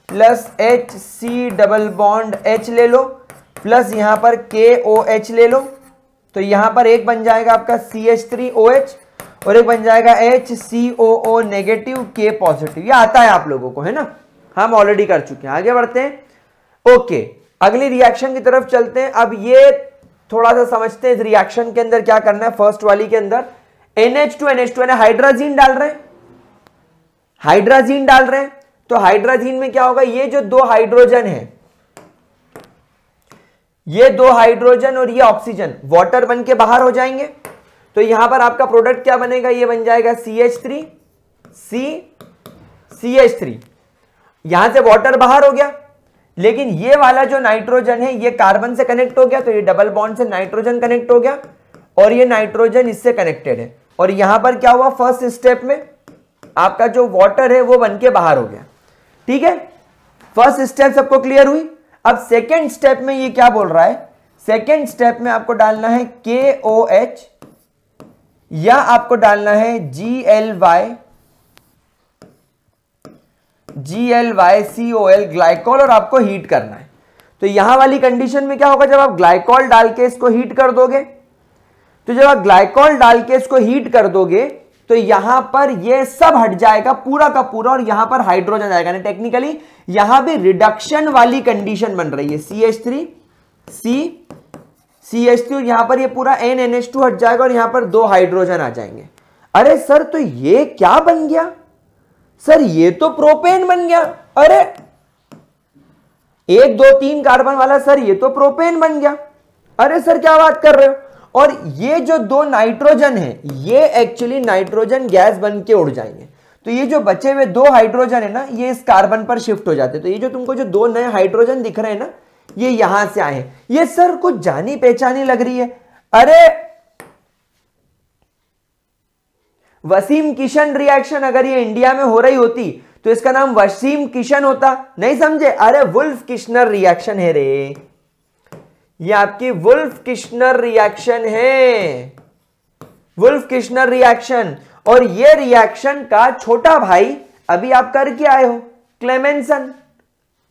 plus HC double bond H ले लो, प्लस यहां पर KOH ले लो। तो यहां पर एक बन जाएगा आपका CH3OH और एक बन जाएगा HCOO नेगेटिव K पॉजिटिव। ये आता है आप लोगों को, है ना? हम ऑलरेडी कर चुके हैं। आगे बढ़ते हैं। ओके, अगली रिएक्शन की तरफ चलते हैं। अब ये थोड़ा सा समझते हैं इस रिएक्शन के अंदर क्या करना है। फर्स्ट वाली के अंदर NH2 यानी हाइड्राजीन डाल रहे हैं, हाइड्राजीन डाल रहे हैं। तो हाइड्राजीन में क्या होगा? ये जो 2 हाइड्रोजन है, ये 2 हाइड्रोजन और ये ऑक्सीजन वाटर बन के बाहर हो जाएंगे। तो यहां पर आपका प्रोडक्ट क्या बनेगा? ये बन जाएगा CH3 CH3। यहां से वाटर बाहर हो गया, लेकिन ये वाला जो नाइट्रोजन है ये कार्बन से कनेक्ट हो गया, तो ये डबल बॉन्ड से नाइट्रोजन कनेक्ट हो गया और ये नाइट्रोजन इससे कनेक्टेड है। और यहां पर क्या हुआ? फर्स्ट स्टेप में आपका जो वाटर है वो बन के बाहर हो गया। ठीक है, फर्स्ट स्टेप सबको क्लियर हुई। अब सेकेंड स्टेप में ये क्या बोल रहा है? सेकेंड स्टेप में आपको डालना है KOH या आपको डालना है GLYCOL ग्लाइकॉल, और आपको हीट करना है। तो यहां वाली कंडीशन में क्या होगा? जब आप ग्लाइकॉल डाल के इसको हीट कर दोगे, तो जब आप ग्लाइकॉल डाल के इसको हीट कर दोगे तो यहां पर ये सब हट जाएगा पूरा का पूरा, और यहां पर हाइड्रोजन आएगा। टेक्निकली यहां भी रिडक्शन वाली कंडीशन बन रही है। CH3 CH3 और यहां पर ये पूरा NH2 हट जाएगा और यहां पर 2 हाइड्रोजन आ जाएंगे। अरे सर, तो ये क्या बन गया? सर ये तो प्रोपेन बन गया। अरे 1 2 3 कार्बन वाला सर ये तो प्रोपेन बन गया। अरे सर क्या बात कर रहे हो। और ये जो 2 नाइट्रोजन है ये एक्चुअली नाइट्रोजन गैस बन के उड़ जाएंगे। तो ये जो बचे हुए 2 हाइड्रोजन है ना ये इस कार्बन पर शिफ्ट हो जाते हैं। तो ये जो तुमको जो 2 नए हाइड्रोजन दिख रहे हैं ना ये यहां से आए हैं। ये सर कुछ जानी पहचानी लग रही है। अरे वसीम किशन रिएक्शन अगर ये इंडिया में हो रही होती तो इसका नाम वसीम किशन होता। नहीं समझे। अरे वुल्फ किश्नर रिएक्शन है रे, ये आपकी वुल्फ किश्नर रिएक्शन है, वुल्फ किश्नर रिएक्शन। और ये रिएक्शन का छोटा भाई अभी आप करके आए हो क्लेमेंसन।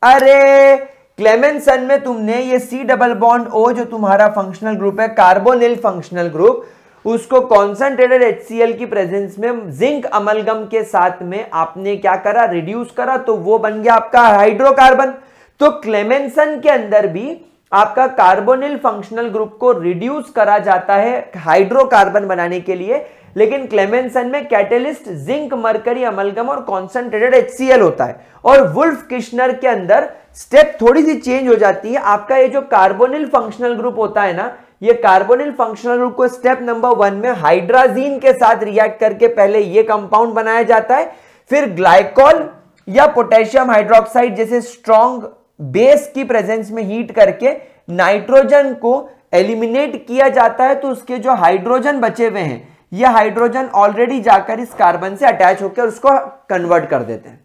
अरे क्लेमेंसन में तुमने ये C डबल बॉन्ड O जो तुम्हारा फंक्शनल ग्रुप है कार्बोनिल फंक्शनल ग्रुप, उसको कॉन्सेंट्रेटेड HCl की प्रेजेंस में जिंक अमलगम के साथ में आपने क्या करा, रिड्यूस करा, तो वो बन गया आपका हाइड्रोकार्बन। तो क्लेमेंसन के अंदर भी आपका कार्बोनिल फंक्शनल ग्रुप को रिड्यूस करा जाता है हाइड्रोकार्बन बनाने के लिए, लेकिन क्लेमेंसन में कैटेलिस्ट जिंक मरकरी अमलगम और कॉन्सेंट्रेटेड HCl होता है। और वुल्फ किश्नर के अंदर स्टेप थोड़ी सी चेंज हो जाती है। आपका ये जो कार्बोनिल फंक्शनल ग्रुप होता है ना, ये कार्बोनिल फंक्शनल ग्रुप को स्टेप नंबर 1 में हाइड्राजीन के साथ रिएक्ट करके पहले ये कंपाउंड बनाया जाता है, फिर ग्लाइकोल या पोटेशियम हाइड्रोक्साइड जैसे स्ट्रॉन्ग बेस की प्रेजेंस में हीट करके नाइट्रोजन को एलिमिनेट किया जाता है। तो उसके जो हाइड्रोजन बचे हुए हैं ये हाइड्रोजन ऑलरेडी जाकर इस कार्बन से अटैच होकर उसको कन्वर्ट कर देते हैं।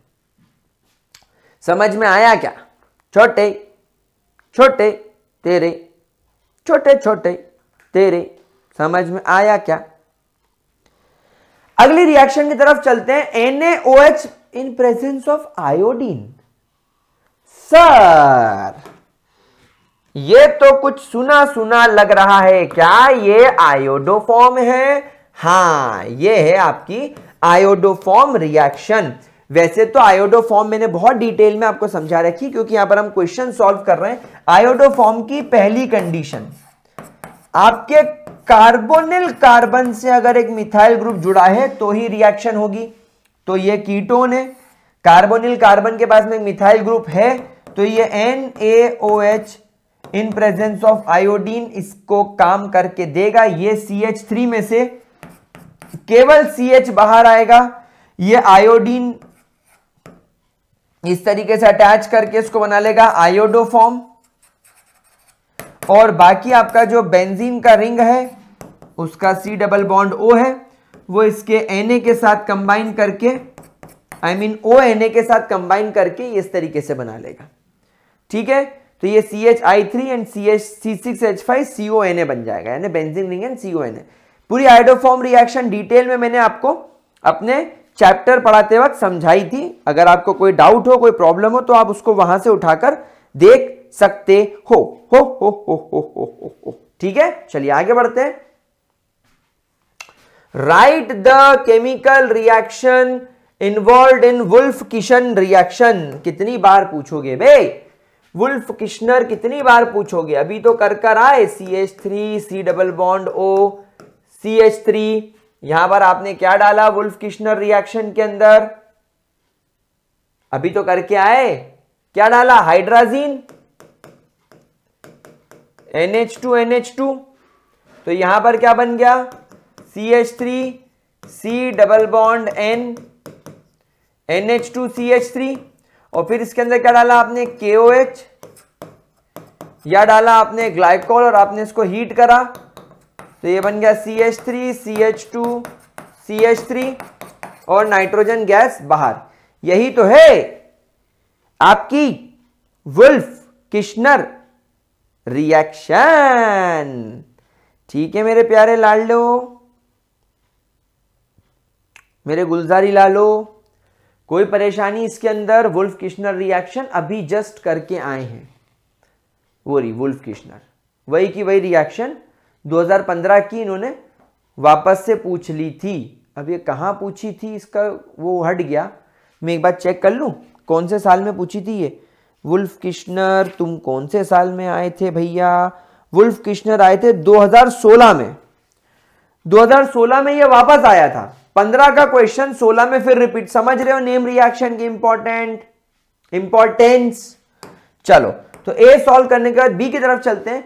समझ में आया क्या? छोटे छोटे तेरे, छोटे छोटे तेरे, समझ में आया क्या? अगली रिएक्शन की तरफ चलते हैं। NaOH in presence of iodine. Sir ये तो कुछ सुना सुना लग रहा है, क्या ये आयोडोफॉर्म है? हाँ ये है आपकी आयोडोफॉर्म रिएक्शन। वैसे तो आयोडोफॉर्म मैंने बहुत डिटेल में आपको समझा रखी क्योंकि यहां पर हम क्वेश्चन सॉल्व कर रहे हैं। आयोडोफॉर्म की पहली कंडीशन, आपके कार्बोनिल कार्बन से अगर एक मिथाइल ग्रुप जुड़ा है तो ही रिएक्शन होगी। तो ये कीटोन है, कार्बोनिल कार्बन के पास में मिथाइल ग्रुप है, तो ये NaOH in presence of iodine इसको काम करके देगा। ये CH3 में से केवल CH बाहर आएगा। ये आयोडीन इस तरीके से अटैच करके इसको बना लेगा आयोडोफॉर्म। और बाकी आपका जो बेंजीन का रिंग है उसका C डबल बॉन्ड O है, वो इसके Na के साथ कंबाइन करके ONA के साथ कंबाइन करके इस तरीके से बना लेगा। ठीक है, तो ये CH3 एंड C6H5 CONA बन जाएगा, यानी बेंजीन रिंग एंड CONA। पूरी आयोडोफॉर्म रिएक्शन डिटेल में मैंने आपको अपने चैप्टर पढ़ाते वक्त समझाई थी। अगर आपको कोई डाउट हो, कोई प्रॉब्लम हो तो आप उसको वहां से उठाकर देख सकते हो। ठीक है, चलिए आगे बढ़ते हैं। Write the chemical reaction involved in Wolff Kishner reaction. कितनी बार पूछोगे बे? वुल्फ किश्नर कितनी बार पूछोगे? अभी तो कर आए CH3 C double bond O CH3। यहां पर आपने क्या डाला वुल्फ किश्नर रिएक्शन के अंदर? अभी तो करके आए, क्या डाला? हाइड्राजीन NH2 तो यहां पर क्या बन गया? CH3 C double bond N NH2 CH3। और फिर इसके अंदर क्या डाला आपने? KOH, या डाला आपने ग्लाइकोल और आपने इसको हीट करा तो ये बन गया CH3 CH2 CH3 और नाइट्रोजन गैस बाहर। यही तो है आपकी वुल्फ किश्नर रिएक्शन। ठीक है मेरे प्यारे लाडलो, मेरे गुलजारी लालो, कोई परेशानी इसके अंदर? वुल्फ किश्नर रिएक्शन अभी जस्ट करके आए हैं। वो रही वुल्फ किश्नर, वही की वही रिएक्शन 2015 की इन्होंने वापस से पूछ ली थी। अब ये कहाँ पूछी थी इसका वो हट गया, मैं एक बार चेक कर लूँ कौन से साल में पूछी थी ये वुल्फ किश्नर। तुम कौन से साल में आए थे भैया? वुल्फ किश्नर आए थे 2016 में। 2016 में ये वापस आया था 15 का क्वेश्चन 16 में फिर रिपीट, समझ रहे हो नेम रिएक्शन की इंपॉर्टेंस। चलो तो ए सॉल्व करने के बाद बी की तरफ चलते हैं।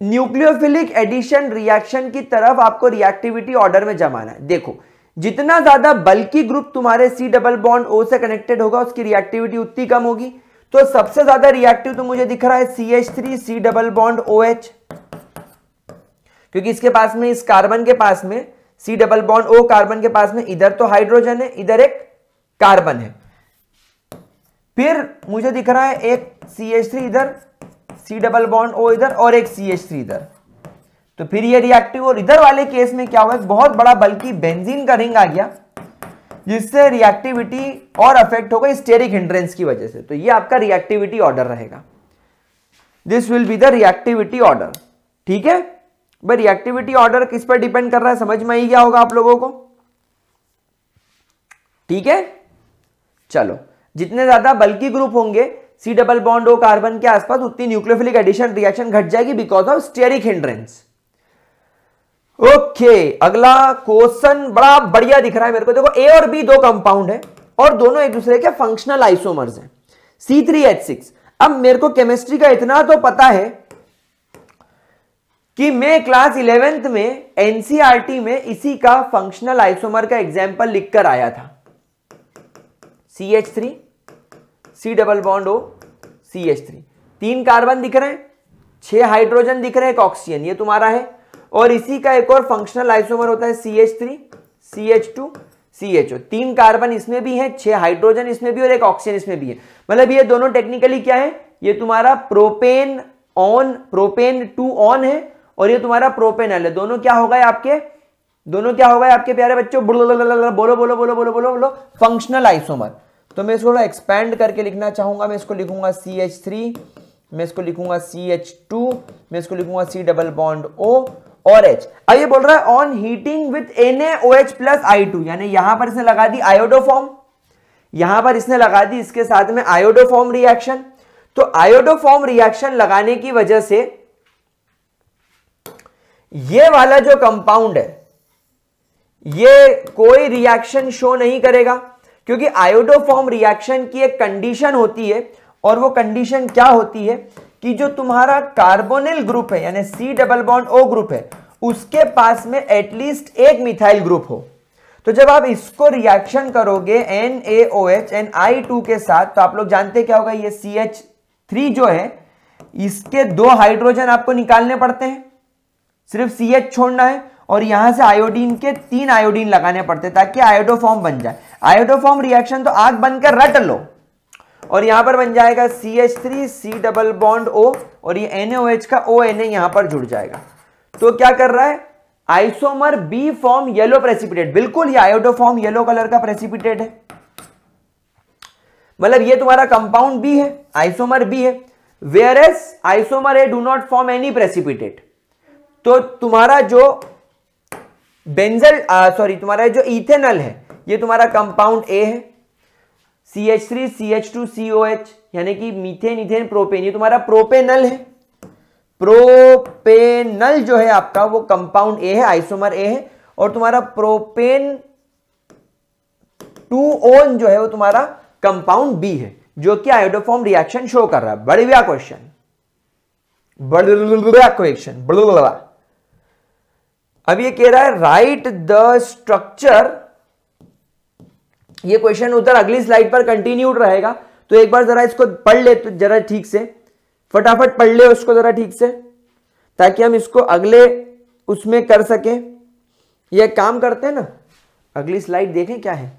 न्यूक्लियोफिलिक एडिशन रिएक्शन की तरफ आपको रिएक्टिविटी ऑर्डर में जमाना है। देखो जितना ज्यादा बल्कि ग्रुप तुम्हारे सी डबल बॉन्ड ओ से कनेक्टेड होगा उसकी रिएक्टिविटी उतनी कम होगी। तो सबसे ज्यादा रिएक्टिव तो मुझे दिख रहा है CH3 C double bond OH, क्योंकि इसके पास में, इस कार्बन के पास में C double bond O carbon के पास में इधर तो हाइड्रोजन है, इधर एक कार्बन है। फिर मुझे दिख रहा है एक CH3 इधर, सी डबल बॉन्ड O इधर और एक CH3 इधर। तो फिर ये रिएक्टिव, और इधर वाले केस में क्या हुआ, एक बहुत बड़ा बल्कि बेंजीन का रिंग आ गया जिससे रिएक्टिविटी और अफेक्ट होगा स्टेरिक हिंड्रेंस की वजह से। तो ये आपका रिएक्टिविटी ऑर्डर रहेगा, this will be the reactivity order. ठीक है भाई, रिएक्टिविटी ऑर्डर किस पर डिपेंड कर रहा है समझ में ही गया होगा आप लोगों को। ठीक है, चलो जितने ज्यादा बल्कि ग्रुप होंगे C double bond O carbon के आसपास उतनी न्यूक्लियोफिलिक एडिशन रिएक्शन घट जाएगी because of steric hindrance. Okay, अगला क्वेश्चन बड़ा बढ़िया दिख रहा है मेरे को। देखो ए और बी दो कंपाउंड है और दोनों एक दूसरे के फंक्शनल आइसोमर्स हैं, C3H6। अब मेरे को केमिस्ट्री का इतना तो पता है कि मैं क्लास 11th में एनसीईआरटी में इसी का फंक्शनल आइसोमर का एग्जाम्पल लिखकर आया था। CH3 C double bond O CH3, 3 carbon दिख रहे हैं, 6 हाइड्रोजन दिख रहे हैं, एक ऑक्सीजन, ये तुम्हारा है। और इसी का एक और फंक्शनल आइसोमर होता है CH3 CH2 CHO, 3 कार्बन इसमें भी है, 6 हाइड्रोजन इसमें भी और एक ऑक्सीजन इसमें भी है। मतलब ये दोनों टेक्निकली क्या है, ये तुम्हारा प्रोपेन 2 ऑन है और ये तुम्हारा प्रोपेनल है। दोनों क्या हो गए आपके, प्यारे बच्चों, बोलो बोलो बोलो बोलो बोलो बोलो फंक्शनल आइसोमर। तो मैं इसको एक्सपैंड करके लिखना चाहूंगा। मैं इसको लिखूंगा CH3, मैं इसको लिखूंगा CH2, मैं इसको लिखूंगा सी डबल बॉन्ड O और H। अब ये बोल रहा है on heating with NaOH plus I2, यानी यहां पर इसने लगा दी आयोडोफॉर्म, यहां पर इसने लगा दी इसके साथ में आयोडोफॉर्म रिएक्शन। तो आयोडोफॉर्म रिएक्शन लगाने की वजह से ये वाला जो कंपाउंड है ये कोई रिएक्शन शो नहीं करेगा, क्योंकि आयोडोफॉर्म रिएक्शन की एक कंडीशन होती है। और वो कंडीशन क्या होती है कि जो तुम्हारा कार्बोनिल ग्रुप है यानी C double bond O group है उसके पास में एटलीस्ट एक मिथाइल ग्रुप हो। तो जब आप इसको रिएक्शन करोगे NaOH I2 के साथ, तो आप लोग जानते क्या होगा, ये CH3 जो है इसके 2 हाइड्रोजन आपको निकालने पड़ते हैं, सिर्फ CH छोड़ना है, और यहां से आयोडीन के 3 आयोडीन लगाने पड़ते हैं ताकि आयोडोफॉर्म बन जाए। आयोडोफॉर्म रिएक्शन तो आग बनकर रट लो, और यहां पर बन जाएगा CH3 C double bond O और ये NaOH का ONA यहां पर जुड़ जाएगा। तो क्या कर रहा है, isomer B form yellow precipitate, बिल्कुल ये आयोडोफॉर्म येलो कलर का प्रेसिपिटेट है, मतलब ये तुम्हारा कंपाउंड बी है, आइसोमर बी है। Whereas isomer A do not form any precipitate. तो तुम्हारा जो तुम्हारा जो इथेनॉल है ये तुम्हारा कंपाउंड ए है, CH3 CH2 COH, यानी कि मीथेन इथेन प्रोपेन, ये तुम्हारा प्रोपेनल है। प्रोपेनल जो है आपका वो कंपाउंड ए है, आइसोमर ए है, और तुम्हारा प्रोपेन 2 ओन जो है वो तुम्हारा कंपाउंड बी है, जो कि आयोडोफॉर्म रिएक्शन शो कर रहा है। बढ़िया क्वेश्चन, बढ़िया क्वेश्चन। अब ये कह रहा है राइट द स्ट्रक्चर, ये क्वेश्चन उधर अगली स्लाइड पर कंटिन्यूड रहेगा, तो एक बार जरा इसको पढ़ ले, तो जरा ठीक से फटाफट पढ़ ले उसको जरा ठीक से, ताकि हम इसको अगले उसमें कर सकें। ये काम करते हैं ना, अगली स्लाइड देखें क्या है।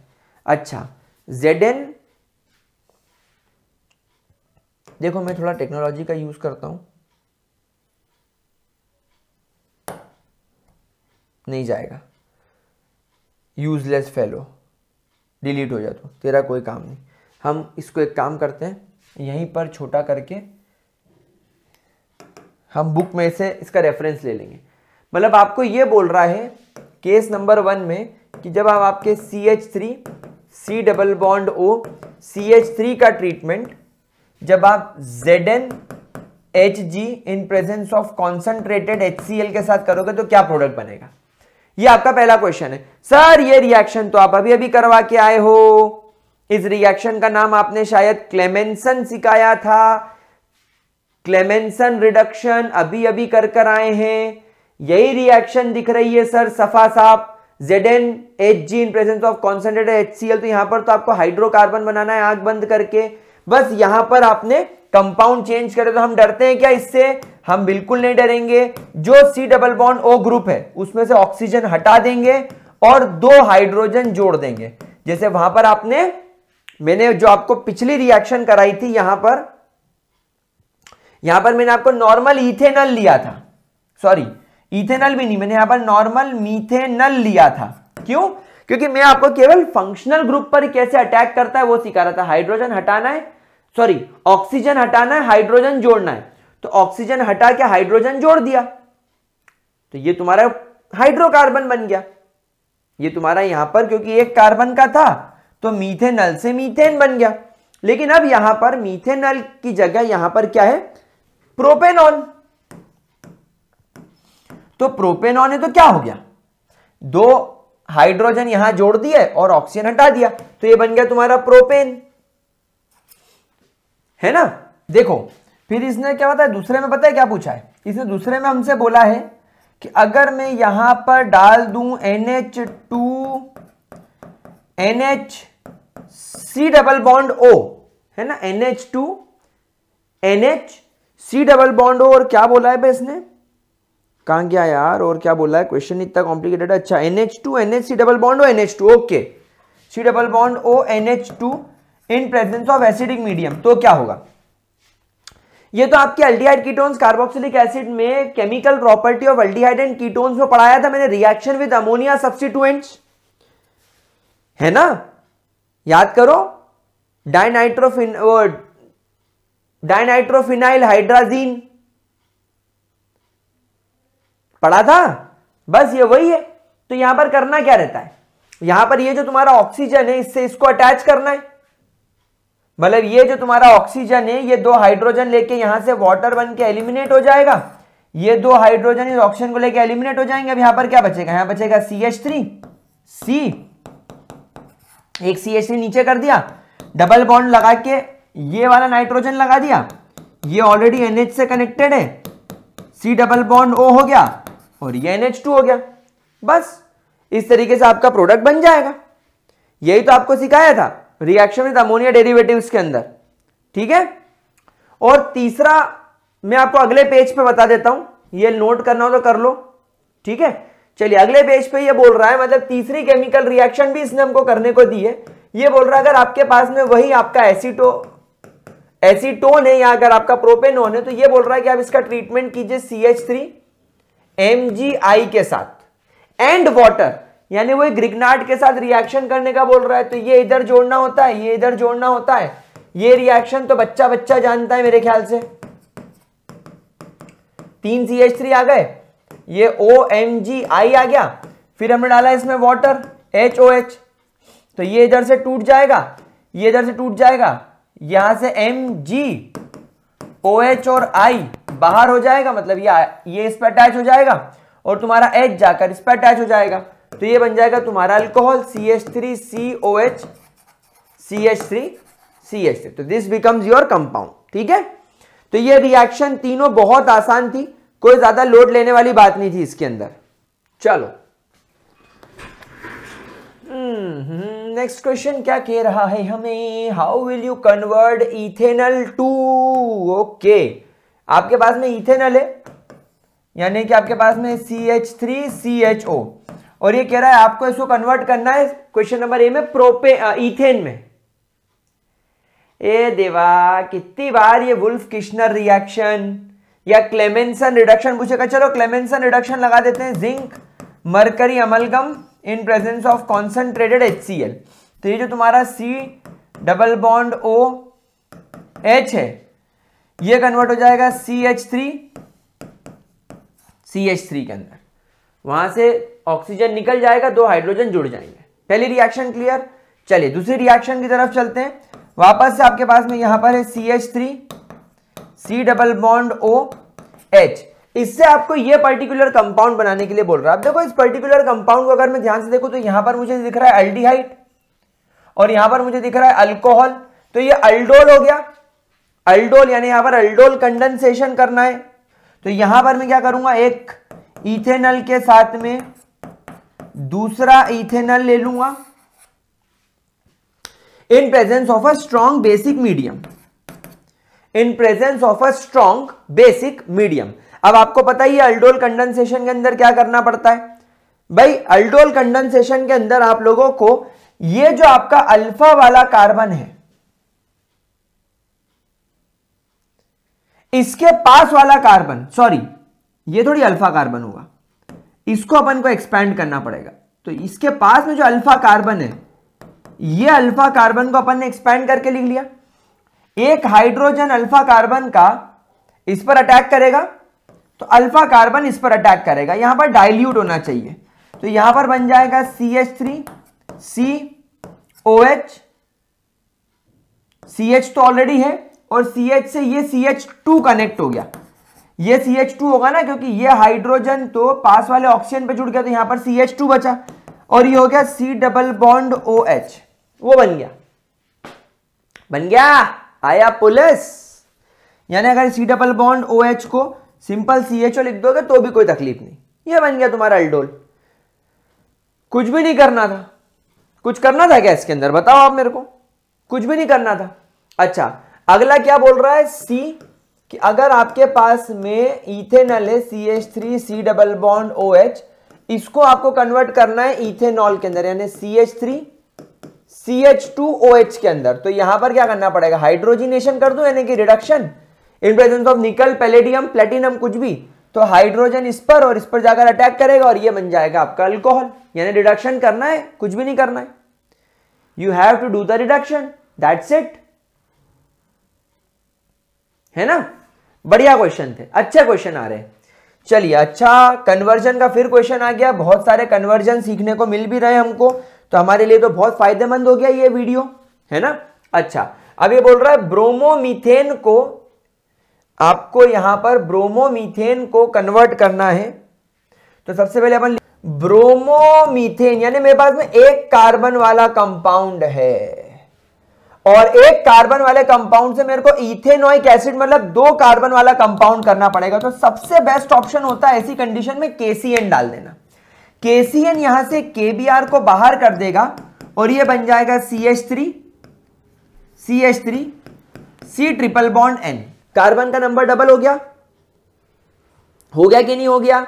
अच्छा, Zn, देखो मैं थोड़ा टेक्नोलॉजी का यूज करता हूं, नहीं जाएगा, यूजलेस फेलो, डिलीट हो जा, तो तेरा कोई काम नहीं। हम इसको एक काम करते हैं, यहीं पर छोटा करके हम बुक में से इसका रेफरेंस ले लेंगे। मतलब आपको ये बोल रहा है केस नंबर 1 में कि जब आप आपके CH3 C double bond O CH3 का ट्रीटमेंट जब आप ZnHg in presence of concentrated HCl के साथ करोगे तो क्या प्रोडक्ट बनेगा। ये आपका पहला क्वेश्चन है। सर ये रिएक्शन तो आप अभी अभी करवा के आए हो, इस रिएक्शन का नाम आपने शायद क्लेमेंसन सिखाया था, क्लेमेंसन रिडक्शन अभी अभी कर आए हैं, यही रिएक्शन दिख रही है सर सफा साफ, ZnHg in presence of concentrated HCl। तो यहां पर तो आपको हाइड्रोकार्बन बनाना है आंख बंद करके, बस यहां पर आपने कंपाउंड चेंज करे। तो हम डरते हैं क्या इससे? हम बिल्कुल नहीं डरेंगे। जो C double bond O group है उसमें से ऑक्सीजन हटा देंगे और 2 हाइड्रोजन जोड़ देंगे। जैसे वहां पर मैंने जो आपको पिछली रिएक्शन कराई थी, यहां पर मैंने आपको नॉर्मल इथेनॉल लिया था, सॉरी इथेनॉल भी नहीं, मैंने यहां पर नॉर्मल मीथेनॉल लिया था। क्यों? क्योंकि मैं आपको केवल फंक्शनल ग्रुप पर कैसे अटैक करता है वो सिखा रहा था। हाइड्रोजन हटाना है, सॉरी ऑक्सीजन हटाना है, हाइड्रोजन जोड़ना है। तो ऑक्सीजन हटा के हाइड्रोजन जोड़ दिया तो ये तुम्हारा हाइड्रोकार्बन बन गया। ये तुम्हारा यहां पर क्योंकि एक कार्बन का था तो मीथेनॉल से मीथेन बन गया। लेकिन अब यहां पर मीथेनॉल की जगह यहां पर क्या है? प्रोपेनॉन। तो प्रोपेनॉन है तो क्या हो गया? 2 हाइड्रोजन यहां जोड़ दिए और ऑक्सीजन हटा दिया तो ये बन गया तुम्हारा प्रोपेन, है ना। देखो फिर इसने क्या बताया दूसरे में, पता है क्या पूछा है इसने? दूसरे में हमसे बोला है कि अगर मैं यहां पर डाल दूं NH2 NHC double bond O, है ना, NH2 NHC double bond O, और क्या बोला है भाई इसने? कहां गया यार? और क्या बोला है? क्वेश्चन इतना कॉम्प्लिकेटेड है। अच्छा NH2 NHC double bond O NH2, okay, C double bond O NH2 in presence of acidic medium. तो क्या होगा? ये तो आपके अल्डिहाइड कीटोन्स कार्बोक्सिलिक एसिड में chemical property of aldehyde and ketones में पढ़ाया था मैंने, रिएक्शन विद अमोनिया सब्स्टिट्यूएंट्स, है ना, याद करो। डाइनाइट्रोफिनाइल हाइड्राजीन पढ़ा था, बस ये वही है। तो यहां पर करना क्या रहता है? यहां पर ये जो तुम्हारा ऑक्सीजन है इससे इसको अटैच करना है, मतलब ये जो तुम्हारा ऑक्सीजन है ये 2 हाइड्रोजन लेके यहां से वाटर बन के एलिमिनेट हो जाएगा, ये 2 हाइड्रोजन इस ऑक्सीजन को लेके एलिमिनेट हो जाएंगे। अब यहां पर क्या बचेगा? यहां बचेगा CH3C, एक CH3 नीचे कर दिया, डबल बॉन्ड लगा के ये वाला नाइट्रोजन लगा दिया, ये ऑलरेडी NH से कनेक्टेड है, C डबल बॉन्ड O हो गया और ये NH2 हो गया। बस इस तरीके से आपका प्रोडक्ट बन जाएगा। यही तो आपको सिखाया था रिएक्शन विद अमोनिया डेरिवेटिव्स के अंदर, ठीक है। और तीसरा मैं आपको अगले पेज पे बता देता हूं, ये नोट करना हो तो कर लो, ठीक है। चलिए अगले पेज पे ये बोल रहा है, मतलब तीसरी केमिकल रिएक्शन भी इसने हमको करने को दी है। ये बोल रहा है अगर आपके पास में वही आपका एसीटोन है या अगर आपका प्रोपेनॉन है तो ये बोल रहा है कि आप इसका ट्रीटमेंट कीजिए CH3MgI के साथ एंड वाटर, यानी वो ग्रिग्नार्ड के साथ रिएक्शन करने का बोल रहा है। तो ये इधर जोड़ना होता है, ये इधर जोड़ना होता है। ये रिएक्शन तो बच्चा बच्चा जानता है मेरे ख्याल से। 3 CH3 आ गए, ये OMgI आ गया, फिर हमने डाला इसमें वाटर HOH, तो ये इधर से टूट जाएगा, ये इधर से टूट जाएगा, यहां से MgOH और I बाहर हो जाएगा, मतलब ये इस पर अटैच हो जाएगा और तुम्हारा H जाकर इस पर अटैच हो जाएगा। तो ये बन जाएगा तुम्हारा अल्कोहल CH3COH CH3CH3। तो दिस बिकम्स योर कंपाउंड, ठीक है। तो ये रिएक्शन तीनों बहुत आसान थी, कोई ज्यादा लोड लेने वाली बात नहीं थी इसके अंदर। चलो नेक्स्ट क्वेश्चन क्या कह रहा है हमें? How will you convert ethanol to, okay, आपके पास में इथेनॉल है यानी कि आपके पास में CH3CHO और ये कह रहा है आपको इसको कन्वर्ट करना है क्वेश्चन नंबर ए में इथेन में। ए देवा, कितनी बार ये वुल्फ किश्नर रिएक्शन या क्लेमेंसन रिडक्शन पूछेगा। चलो क्लेमेंसन रिडक्शन लगा देते हैं, zinc mercury amalgam in presence of concentrated HCl। तो ये जो तुम्हारा C डबल बॉन्ड OH है ये कन्वर्ट हो जाएगा CH3 के अंदर, वहां से ऑक्सीजन निकल जाएगा, 2 हाइड्रोजन जुड़ जाएंगे। पहली रिएक्शन क्लियर। चलिए दूसरी रिएक्शन की तरफ चलते हैं। वापस से आपके पास में यहां पर है CH3 C double bond OH, इससे आपको ये पर्टिकुलर कंपाउंड बनाने के लिए बोल रहा है। अब देखो इस पर्टिकुलर कंपाउंड को अगर मैं ध्यान से देखूं तो यहां पर मुझे दिख रहा है अल्डिहाइड और यहां पर मुझे दिख रहा है अल्कोहल, तो ये अल्डोल हो गया। अल्डोल यानी यहां पर अल्डोल कंडेंसेशन करना है, तो यहां पर मैं क्या करूंगा, एक इथेनॉल के साथ में दूसरा इथेनॉल ले लूंगा इन presence of a strong basic medium, in presence of a strong basic medium. अब आपको पता ही है अल्डोल कंडेंसेशन के अंदर क्या करना पड़ता है भाई। अल्डोल कंडेंसेशन के अंदर आप लोगों को ये जो आपका अल्फा वाला कार्बन है, इसके पास वाला कार्बन, सॉरी ये थोड़ी अल्फा कार्बन होगा, इसको अपन को एक्सपैंड करना पड़ेगा। तो इसके पास में जो अल्फा कार्बन है, ये अल्फा कार्बन को अपन ने एक्सपैंड करके लिख लिया। एक हाइड्रोजन अल्फा कार्बन का इस पर अटैक करेगा तो अल्फा कार्बन इस पर अटैक करेगा, यहां पर डाइल्यूट होना चाहिए, तो यहां पर बन जाएगा CH3COH, CH तो ऑलरेडी है और CH से ये CH2 कनेक्ट हो गया, ये CH2 होगा ना, क्योंकि ये हाइड्रोजन तो पास वाले ऑक्सीजन पे जुड़ गया, तो यहां पर CH2 बचा और ये हो गया C डबल बॉन्ड OH, वो बन गया, आया पुलिस। यानी अगर C डबल बॉन्ड OH को सिंपल CHO लिख दोगे तो भी कोई तकलीफ नहीं, ये बन गया तुम्हारा अल्डोल। कुछ भी नहीं करना था, कुछ करना था क्या इसके अंदर, बताओ आप मेरे को, कुछ भी नहीं करना था। अच्छा अगला क्या बोल रहा है, C, कि अगर आपके पास में इथेनॉल है CH3 C double bond OH, इसको आपको कन्वर्ट करना है इथेनॉल के अंदर यानी CH3 CH2OH के अंदर, तो यहां पर क्या करना पड़ेगा, हाइड्रोजिनेशन कर दो यानी कि रिडक्शन इन प्रेजेंस ऑफ निकल, पैलेडियम, प्लेटिनम, कुछ भी, तो हाइड्रोजन इस पर और इस पर जाकर अटैक करेगा और ये बन जाएगा आपका अल्कोहल। यानी रिडक्शन करना है, कुछ भी नहीं करना है, you have to do the reduction, that's it, है ना। बढ़िया क्वेश्चन थे, अच्छे क्वेश्चन आ रहे हैं। चलिए अच्छा कन्वर्जन का फिर क्वेश्चन आ गया, बहुत सारे कन्वर्जन सीखने को मिल भी रहे हमको, तो हमारे लिए तो बहुत फायदेमंद हो गया ये वीडियो, है ना। अच्छा अब ये बोल रहा है ब्रोमोमीथेन को, आपको यहां पर ब्रोमोमीथेन को कन्वर्ट करना है, तो सबसे पहले अपन ब्रोमोमीथेन यानी मेरे पास में एक कार्बन वाला कंपाउंड है और एक कार्बन वाले कंपाउंड से मेरे को इथेनोइक एसिड मतलब 2 कार्बन वाला कंपाउंड करना पड़ेगा, तो सबसे बेस्ट ऑप्शन होता है ऐसी कंडीशन में KCN डाल देना। KCN यहां से KBr को बाहर कर देगा और ये बन जाएगा CH3 C triple bond N, carbon का नंबर डबल हो गया कि नहीं हो गया।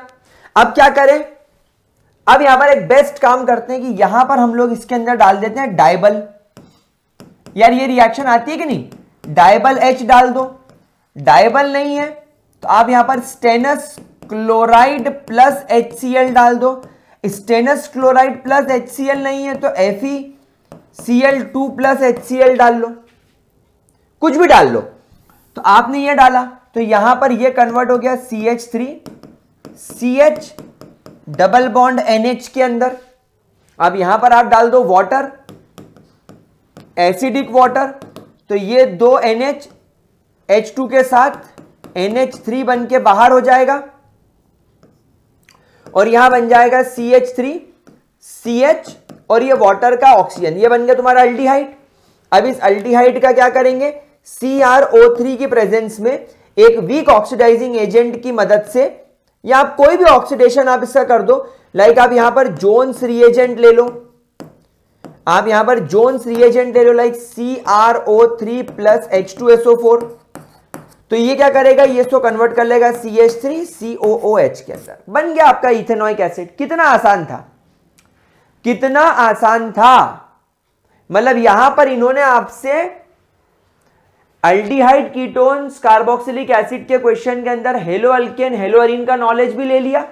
अब क्या करें, अब यहां पर एक बेस्ट काम करते हैं कि यहां पर हम लोग इसके अंदर डाल देते हैं डाइबल। यार ये रिएक्शन आती है कि नहीं, डाइबल H डाल दो, डाइबल नहीं है तो आप यहां पर स्टेनस क्लोराइड प्लस HCl डाल दो, स्टेनस क्लोराइड प्लस HCl नहीं है तो FeCl2 प्लस HCl डाल लो, कुछ भी डाल लो। तो आपने ये डाला तो यहां पर ये कन्वर्ट हो गया CH3 CH डबल बॉन्ड NH के अंदर। अब यहां पर आप डाल दो वाटर, एसिडिक वाटर, तो ये 2 NH H2 के साथ NH3 बन के बाहर हो जाएगा और यहां बन जाएगा CH3 CH और ये वाटर का ऑक्सीजन, ये बन गया तुम्हारा अल्डिहाइड। अब इस अल्डिहाइड का क्या करेंगे, CrO3 की प्रेजेंस में एक वीक ऑक्सीडाइजिंग एजेंट की मदद से, या आप कोई भी ऑक्सीडेशन आप इसका कर दो, लाइक आप यहां पर जोन्स रिएजेंट ले लो, आप यहां पर जोन्स रिएजेंट ले लो लाइक CrO3 प्लस H2SO4, तो ये क्या करेगा, ये इसको कन्वर्ट कर लेगा CH3COOH के अंदर, बन गया आपका इथेनोइक एसिड। कितना आसान था, कितना आसान था, मतलब यहां पर इन्होंने आपसे अल्डिहाइड कीटोन्स कार्बोक्सिलिक एसिड के क्वेश्चन के अंदर हेलो अल्केन हेलो अरीन का नॉलेज भी ले लिया,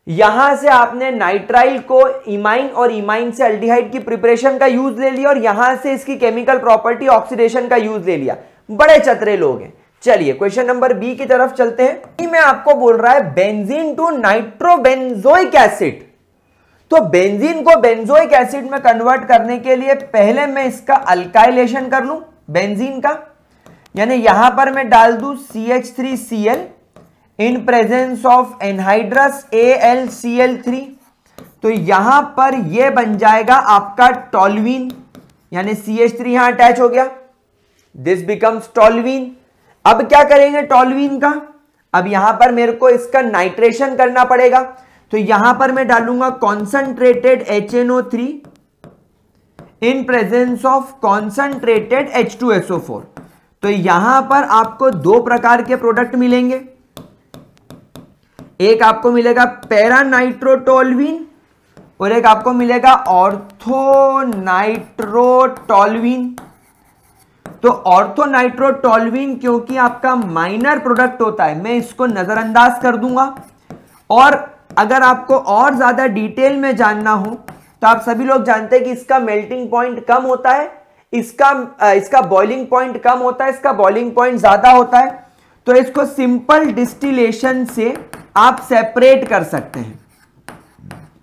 यहां से आपने नाइट्राइल को इमाइन और इमाइन से अल्डिहाइड की प्रिपरेशन का यूज ले लिया और यहां से इसकी केमिकल प्रॉपर्टी ऑक्सीडेशन का यूज ले लिया। बड़े चतरे लोग हैं। चलिए क्वेश्चन नंबर बी की तरफ चलते हैं। मैं आपको बोल रहा है बेंजीन टू नाइट्रोबेंजोइक एसिड, तो बेंजीन को बेंजोइक एसिड में कन्वर्ट करने के लिए पहले मैं इसका अल्काइलेशन कर लूं बेंजीन का, यानी यहां पर मैं डाल दूं CH3Cl in presence of anhydrous AlCl3, तो यहां पर यह बन जाएगा आपका टोल्यूइन, यानी CH3 यहां अटैच हो गया, दिस बिकम्स टोल्यूइन। अब क्या करेंगे टोल्यूइन का, अब यहां पर मेरे को इसका नाइट्रेशन करना पड़ेगा, तो यहां पर मैं डालूंगा concentrated HNO3 in presence of concentrated H2SO4। तो यहां पर आपको दो प्रकार के प्रोडक्ट मिलेंगे, एक आपको मिलेगा पैरानाइट्रोटोल्यूइन और एक आपको मिलेगा ऑर्थोनाइट्रोटोल्यूइन। तो ऑर्थोनाइट्रोटोल्यूइन क्योंकि आपका माइनर प्रोडक्ट होता है, मैं इसको नजरअंदाज कर दूंगा। और अगर आपको और ज्यादा डिटेल में जानना हो तो आप सभी लोग जानते हैं कि इसका मेल्टिंग पॉइंट कम होता है, इसका बॉइलिंग पॉइंट कम होता है, इसका बॉइलिंग पॉइंट ज्यादा होता है। तो इसको सिंपल डिस्टिलेशन से आप सेपरेट कर सकते हैं,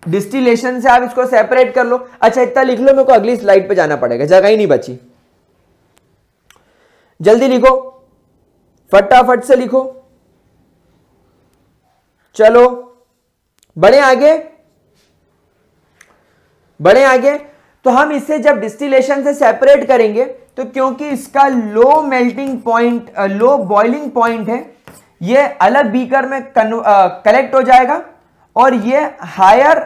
डिस्टिलेशन से आप इसको सेपरेट कर लो। अच्छा इतना लिख लो, मेरे को अगली स्लाइड पे जाना पड़ेगा, जगह ही नहीं बची। जल्दी लिखो, फटाफट से लिखो, चलो बढ़े आगे, बढ़े आगे। तो हम इसे जब डिस्टिलेशन से सेपरेट करेंगे तो क्योंकि इसका low melting point, low boiling point है, ये अलग बीकर में कलेक्ट हो जाएगा और ये हायर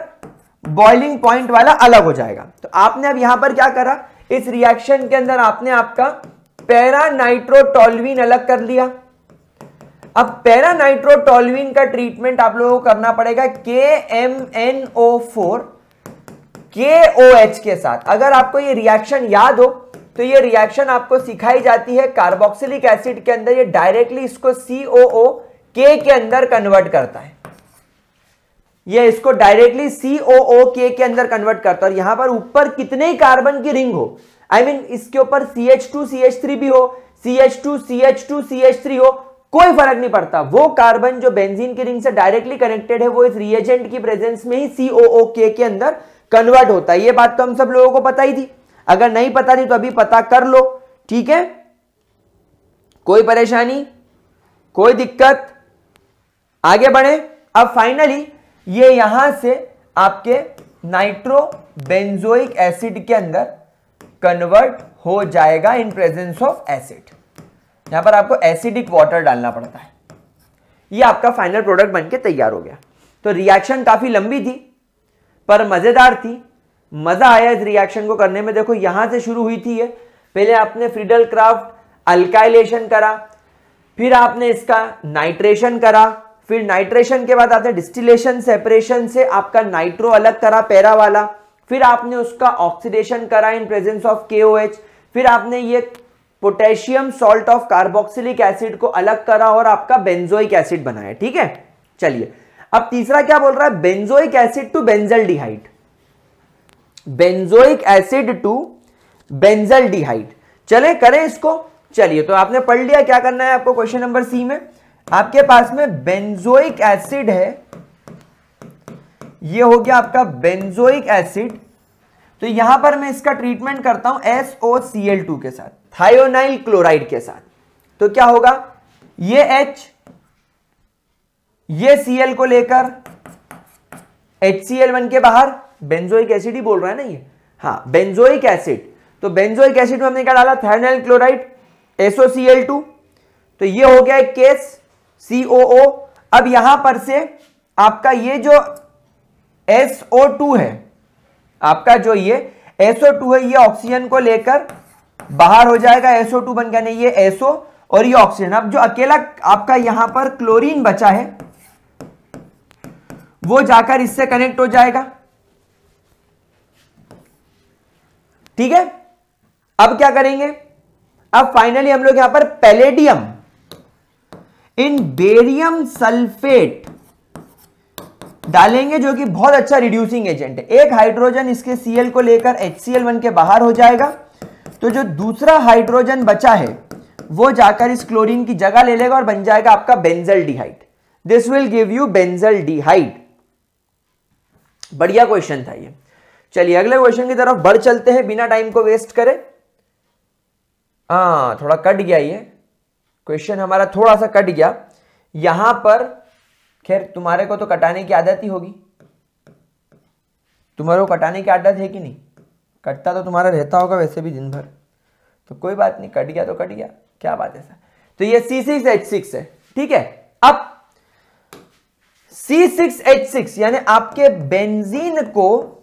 बॉइलिंग पॉइंट वाला अलग हो जाएगा। तो आपने अब यहां पर क्या करा, इस रिएक्शन के अंदर आपने आपका पैरानाइट्रोटोल्यूइन अलग कर लिया। अब पैरानाइट्रोटोल्यूइन का ट्रीटमेंट आप लोगों को करना पड़ेगा KMNO4 KOH के साथ। अगर आपको ये रिएक्शन याद हो तो ये रिएक्शन आपको सिखाई जाती है कार्बोक्सिलिक एसिड के अंदर, ये डायरेक्टली इसको COOK के अंदर कन्वर्ट करता है, ये इसको डायरेक्टली COOK के अंदर कन्वर्ट करता है। और यहां पर ऊपर कितने ही कार्बन की रिंग हो, I mean, इसके ऊपर CH2 CH3 भी हो, CH2 CH2 CH3 हो, कोई फर्क नहीं पड़ता। वो कार्बन जो बेंजीन की रिंग से डायरेक्टली कनेक्टेड है वो इस रिएजेंट की प्रेजेंस में ही COOK के अंदर कन्वर्ट होता है। ये बात तो हम सब लोगों को पता ही थी, अगर नहीं पता थी तो अभी पता कर लो, ठीक है। कोई परेशानी, कोई दिक्कत, आगे बढ़े। अब फाइनली ये यहां से आपके नाइट्रोबेंजोइक एसिड के अंदर कन्वर्ट हो जाएगा इन प्रेजेंस ऑफ एसिड। यहां पर आपको एसिडिक वाटर डालना पड़ता है। ये आपका फाइनल प्रोडक्ट बनके तैयार हो गया। तो रिएक्शन काफी लंबी थी पर मजेदार थी, मजा आया इस रिएक्शन को करने में। देखो यहां से शुरू हुई थी ये, पहले आपने फ्रीडल क्राफ्ट अल्काइलेशन करा, फिर आपने इसका नाइट्रेशन करा, फिर नाइट्रेशन के बाद आपने डिस्टिलेशन सेपरेशन से आपका नाइट्रो अलग करा पैरा वाला, फिर आपने उसका ऑक्सीडेशन करा इन प्रेजेंस ऑफ KOH, फिर आपने ये potassium salt of carboxylic acid को अलग करा और आपका बेंजोइक एसिड बनाया, ठीक है। चलिए अब तीसरा क्या बोल रहा है, benzoic acid to benzaldehyde, benzoic acid to benzaldehyde. चले करें इसको। चलिए तो आपने पढ़ लिया क्या करना है आपको। क्वेश्चन नंबर सी में आपके पास में बेंजोइक एसिड है, ये हो गया आपका बेंजोइक एसिड। तो यहां पर मैं इसका ट्रीटमेंट करता हूं SOCl2 के साथ, थायोनाइल क्लोराइड के साथ। तो क्या होगा, ये H, ये Cl को लेकर HCl बन के बाहर, बेंजोइक एसिड ही बोल रहा है ना ये, हाँ बेंजोइक एसिड। तो बेंजोइक एसिड में हमने क्या डाला, थायोनाइल क्लोराइड SOCl2। तो ये हो गया एक केस COO। अब यहां पर से आपका ये जो SO2 है, आपका जो ये SO2 है, ये ऑक्सीजन को लेकर बाहर हो जाएगा, SO2 बन गया, नहीं ये SO और ये ऑक्सीजन। अब जो अकेला आपका यहां पर क्लोरीन बचा है वो जाकर इससे कनेक्ट हो जाएगा, ठीक है। अब क्या करेंगे, अब फाइनली हम लोग यहां पर पैलेडियम इन बेरियम सल्फेट डालेंगे, जो कि बहुत अच्छा रिड्यूसिंग एजेंट है। एक हाइड्रोजन इसके Cl को लेकर HCl बन के बाहर हो जाएगा, तो जो दूसरा हाइड्रोजन बचा है वो जाकर इस क्लोरीन की जगह ले लेगा और बन जाएगा आपका benzaldehyde. This will give you benzaldehyde. बढ़िया क्वेश्चन था ये। चलिए अगले क्वेश्चन की तरफ बढ़ चलते हैं बिना टाइम को वेस्ट करे। थोड़ा कट गया ये क्वेश्चन हमारा, थोड़ा सा कट गया। यहां पर खैर तुम्हारे को तो कटाने की आदत ही होगी, तुम्हारे को कटाने की आदत है कि नहीं? कटता तो तुम्हारा रहता होगा वैसे भी दिन भर, तो कोई बात नहीं, कट गया तो कट गया, क्या बात है सर। तो ये C6H6 है, ठीक है। अब C6H6 यानी आपके बेंजीन को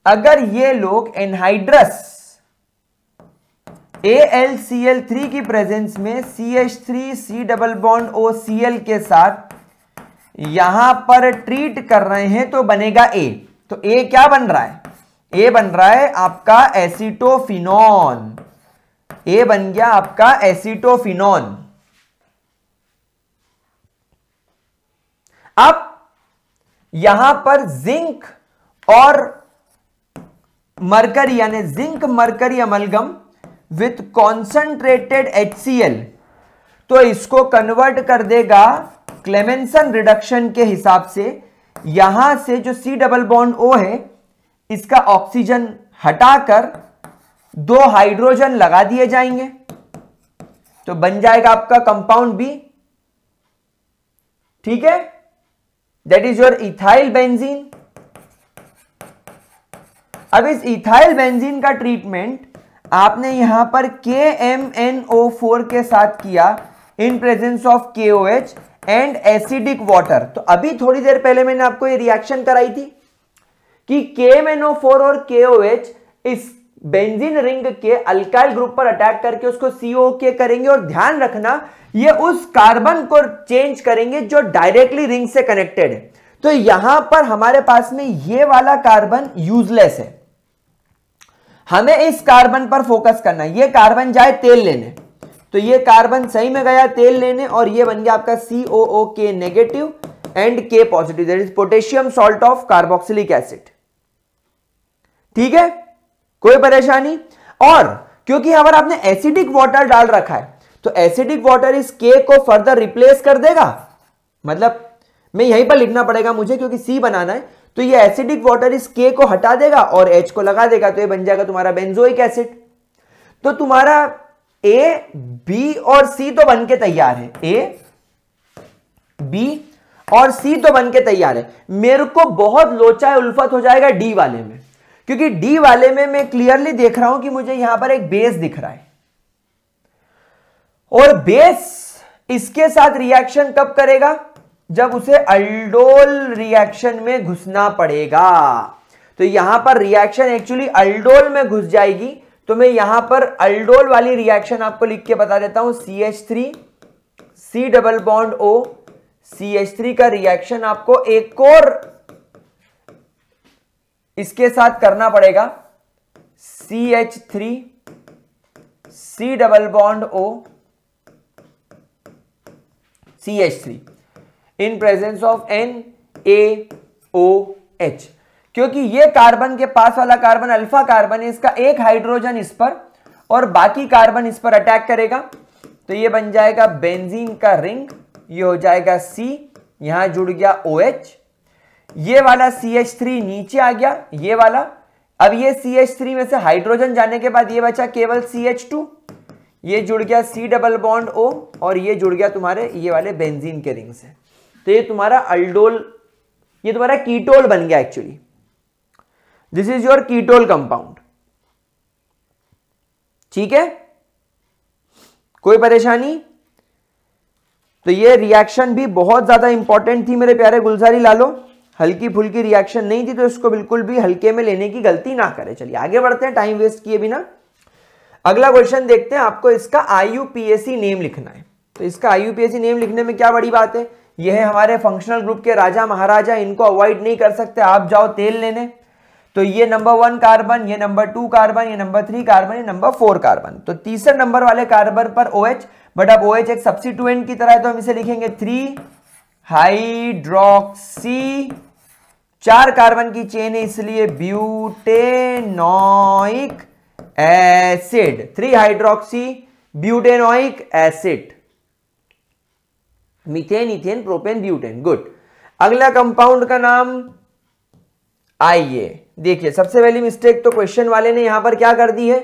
अगर ये लोग एनहाइड्रस AlCl3 की प्रेजेंस में CH3 C double bond OCl के साथ यहां पर ट्रीट कर रहे हैं तो बनेगा A। तो A क्या बन रहा है? A बन रहा है आपका एसीटोफिनॉन। A बन गया आपका एसीटोफिनॉन। अब यहां पर जिंक और मरकरी यानी zinc mercury amalgam with concentrated HCl, तो इसको कन्वर्ट कर देगा क्लेमेंसन रिडक्शन के हिसाब से। यहां से जो C डबल बॉन्ड O है इसका ऑक्सीजन हटाकर 2 हाइड्रोजन लगा दिए जाएंगे, तो बन जाएगा आपका कंपाउंड B, ठीक है। That is your ethyl benzene. अब इस इथाइल बेंजीन का ट्रीटमेंट आपने यहां पर KMnO4 के साथ किया इन presence of KOH and acidic water. तो अभी थोड़ी देर पहले मैंने आपको ये रिएक्शन कराई थी कि KMnO4 और KOH इस बेंजीन रिंग के अल्काइल ग्रुप पर अटैक करके उसको COK करेंगे, और ध्यान रखना ये उस कार्बन को चेंज करेंगे जो डायरेक्टली रिंग से कनेक्टेड है। तो यहां पर हमारे पास में ये वाला कार्बन यूजलेस है, हमें इस कार्बन पर फोकस करना है। ये कार्बन जाए तेल लेने, तो ये कार्बन सही में गया तेल लेने, और ये बन गया आपका COOK negative and K positive, that is potassium salt of carboxylic acid, ठीक है, कोई परेशानी। और क्योंकि अगर आपने एसिडिक वाटर डाल रखा है तो एसिडिक वाटर इस K को फर्दर रिप्लेस कर देगा, मतलब मैं यहीं पर लिखना पड़ेगा मुझे क्योंकि C बनाना है, तो ये एसिडिक वाटर इस K को हटा देगा और H को लगा देगा, तो ये बन जाएगा तुम्हारा बेंजोइक एसिड। तो तुम्हारा A, B और C तो बन के तैयार है, A, B और C तो बन के तैयार है। मेरे को बहुत लोचा उल्फत हो जाएगा D वाले में, क्योंकि D वाले में मैं क्लियरली देख रहा हूं कि मुझे यहां पर एक बेस दिख रहा है, और बेस इसके साथ रिएक्शन कब करेगा? जब उसे अल्डोल रिएक्शन में घुसना पड़ेगा। तो यहां पर रिएक्शन एक्चुअली अल्डोल में घुस जाएगी, तो मैं यहां पर अल्डोल वाली रिएक्शन आपको लिख के बता देता हूं। CH3 C double bond O CH3 का रिएक्शन आपको एक और इसके साथ करना पड़ेगा, CH3 C double bond O CH3 in presence of NaOH, क्योंकि ये कार्बन के पास वाला कार्बन अल्फा कार्बन है, इसका एक हाइड्रोजन इस पर और बाकी कार्बन इस पर अटैक करेगा, तो ये बन जाएगा बेंजीन का रिंग, ये हो जाएगा C, यहां जुड़ गया OH, ये वाला CH3 नीचे आ गया, ये वाला। अब ये CH3 में से हाइड्रोजन जाने के बाद ये बचा केवल CH2, ये जुड़ गया C डबल बॉन्ड O, और ये जुड़ गया तुम्हारे ये वाले बेंजीन के रिंग से। तो ये तुम्हारा अल्डोल, ये तुम्हारा कीटोल बन गया actually. This is your ketol compound, ठीक है, कोई परेशानी? तो ये रिएक्शन भी बहुत ज्यादा इंपॉर्टेंट थी मेरे प्यारे गुलजारी लालो, हल्की फुल्की रिएक्शन नहीं थी, तो इसको बिल्कुल भी हल्के में लेने की गलती ना करें। चलिए आगे बढ़ते हैं टाइम वेस्ट किए बिना। अगला क्वेश्चन देखते हैं, आपको इसका IUPAC नेम लिखना है। तो इसका IUPAC नेम लिखने में क्या बड़ी बात है, ये है हमारे फंक्शनल ग्रुप के राजा महाराजा, इनको अवॉइड नहीं कर सकते। आप जाओ तेल लेने, तो ये नंबर 1 कार्बन, ये नंबर 2 कार्बन, ये नंबर 3 कार्बन, ये नंबर 4 कार्बन। तो तीसरे नंबर वाले कार्बन पर OH, बट अब OH एक सब्स्टिट्यूएंट की तरह है, तो हम इसे लिखेंगे 3 हाइड्रोक्सी, 4 कार्बन की चेन है इसलिए butanoic acid, 3 hydroxy butanoic acid, methane, ethane, propane, butane. Good. अगला कंपाउंड का नाम, आइए देखिए, सबसे पहली मिस्टेक तो क्वेश्चन वाले ने यहां पर क्या कर दी है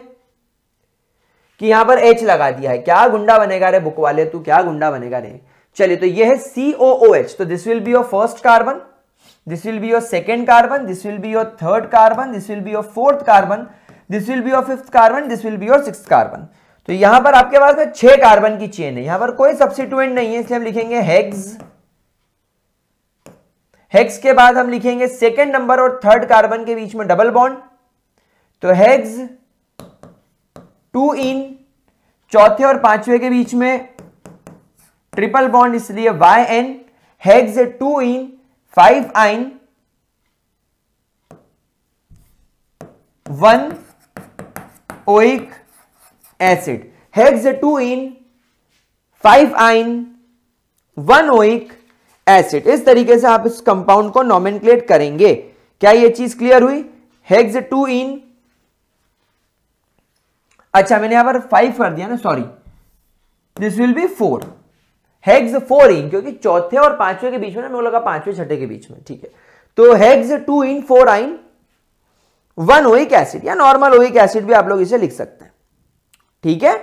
कि यहां पर H लगा दिया है। क्या गुंडा बनेगा रे बुक वाले, तू क्या गुंडा बनेगा रे। चलिए, तो ये है COOH, तो this will be your first carbon, this will be your second carbon, this will be your third carbon, this will be your fourth carbon, this will be your fifth carbon, this will be your sixth carbon. तो यहां पर आपके पास में 6 कार्बन की चेन है, यहां पर कोई सब्स्टिट्यूएंट नहीं है, इसलिए हम लिखेंगे हेक्स। हेक्स के बाद हम लिखेंगे सेकेंड नंबर और थर्ड कार्बन के बीच में डबल बॉन्ड, तो हेक्स 2 इन, चौथे और पांचवे के बीच में ट्रिपल बॉन्ड, इसलिए YN, हेक्स 2 इन 5 आइन 1 ओइक एसिड, हेक्स 2 इन 5 आइन 1 ओइक एसिड। इस तरीके से आप इस कंपाउंड को नॉमेनक्लेट करेंगे। क्या ये चीज क्लियर हुई? हेक्स 2 इन, अच्छा मैंने यहां पर 5 कर दिया ना, sorry, this will B 4, hex 4 इन, क्योंकि चौथे और पांचवे के बीच में ना, मेरे को लगा पांचवे छठे के बीच में, ठीक है। तो हेक्स 2 इन 4 आइन 1 ओइक एसिड, या नॉर्मल ओइक एसिड भी आप लोग इसे लिख सकते हैं, ठीक है।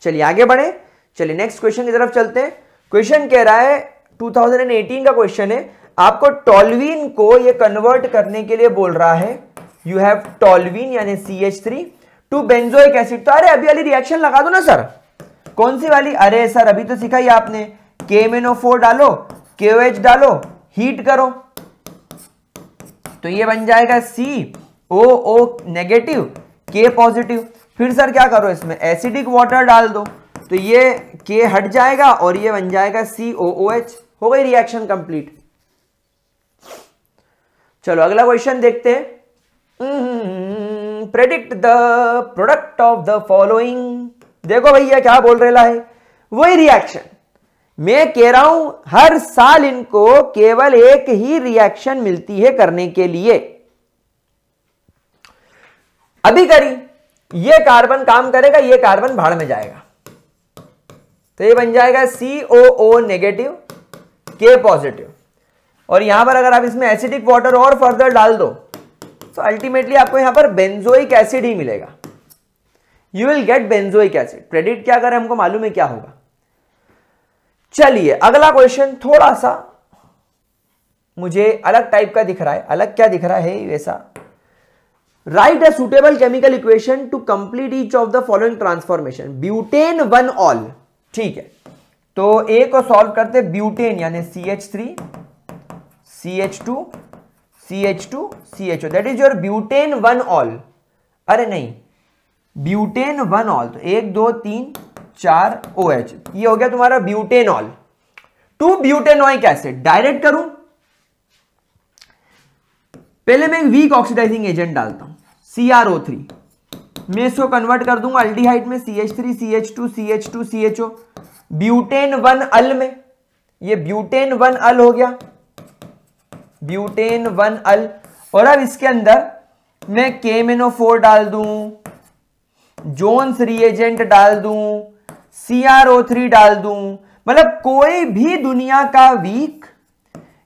चलिए आगे बढ़े, चलिए नेक्स्ट क्वेश्चन की तरफ चलते हैं। क्वेश्चन कह रहा है, 2018 का क्वेश्चन है, आपको टॉल्वीन को ये कन्वर्ट करने के लिए बोल रहा है, यू हैव टॉल्वीन यानी CH3 टू बेंजोइक एसिड। तो अरे अभी वाली रिएक्शन लगा दो ना सर। कौन सी वाली? अरे सर अभी तो सिखाई आपने, KMnO4 डालो, KOH डालो, हीट करो, तो ये बन जाएगा COO नेगेटिव, K पॉजिटिव। फिर सर क्या करो, इसमें एसिडिक वाटर डाल दो, तो ये K हट जाएगा और ये बन जाएगा COOH। हो गई रिएक्शन कंप्लीट। चलो अगला क्वेश्चन देखते हैं। Predict the product of the following. देखो भैया क्या बोल रहा है, वही रिएक्शन मैं कह रहा हूं, हर साल इनको केवल एक ही रिएक्शन मिलती है करने के लिए। अभी करी, ये कार्बन काम करेगा, ये कार्बन भाड़ में जाएगा, तो ये बन जाएगा COO नेगेटिव, K पॉजिटिव। और यहां पर अगर आप इसमें एसिडिक वाटर और फर्दर डाल दो, तो अल्टीमेटली आपको यहां पर बेंजोइक एसिड ही मिलेगा, you will get benzoic acid. Predict क्या करें, हमको मालूम है क्या होगा। चलिए अगला क्वेश्चन थोड़ा सा मुझे अलग टाइप का दिख रहा है। अलग क्या दिख रहा है वैसा, right a suitable chemical equation to complete each of the following transformation. Butane 1 all, ठीक है, तो ए को सॉल्व करते, ब्यूटेन यानी CH3 CH2 CH2 CHO, that is your butane 1 all. अरे नहीं, ब्यूटेन 1 ऑल, तो 1 2 3 4 OH, ये हो गया तुम्हारा butanol to butanoic acid. Direct करूं, पहले मैं एक वीक ऑक्सीडाइजिंग एजेंट डालता हूं CrO3, मैं इसको कन्वर्ट कर दूंगा अल्डिहाइड में, CH3 CH2 CH2 CHO, butane 1 अल में, ये ब्यूटेन 1 अल हो गया, ब्यूटेन 1 अल। और अब इसके अंदर मैं KMnO4 डाल दूं, जोन्स रिएजेंट डाल दूं, CrO3 डाल दूं, मतलब कोई भी दुनिया का वीक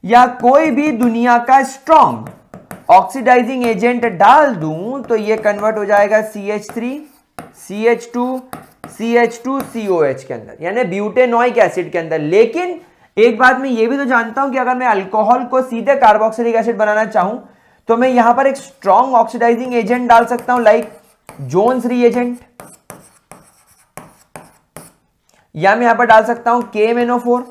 या कोई भी दुनिया का स्ट्रॉन्ग ऑक्सीडाइजिंग एजेंट डाल दूं, तो ये कन्वर्ट हो जाएगा CH3 CH2 CH2 COH के अंदर, यानी ब्यूटेनोइक एसिड के अंदर। लेकिन एक बात मैं ये भी तो जानता हूं कि अगर मैं अल्कोहल को सीधे कार्बोक्सिलिक एसिड बनाना चाहूं, तो मैं यहां पर एक स्ट्रॉन्ग ऑक्सीडाइजिंग एजेंट डाल सकता हूं, लाइक जोन्स रिएजेंट, या मैं यहां पर डाल सकता हूं KMnO4,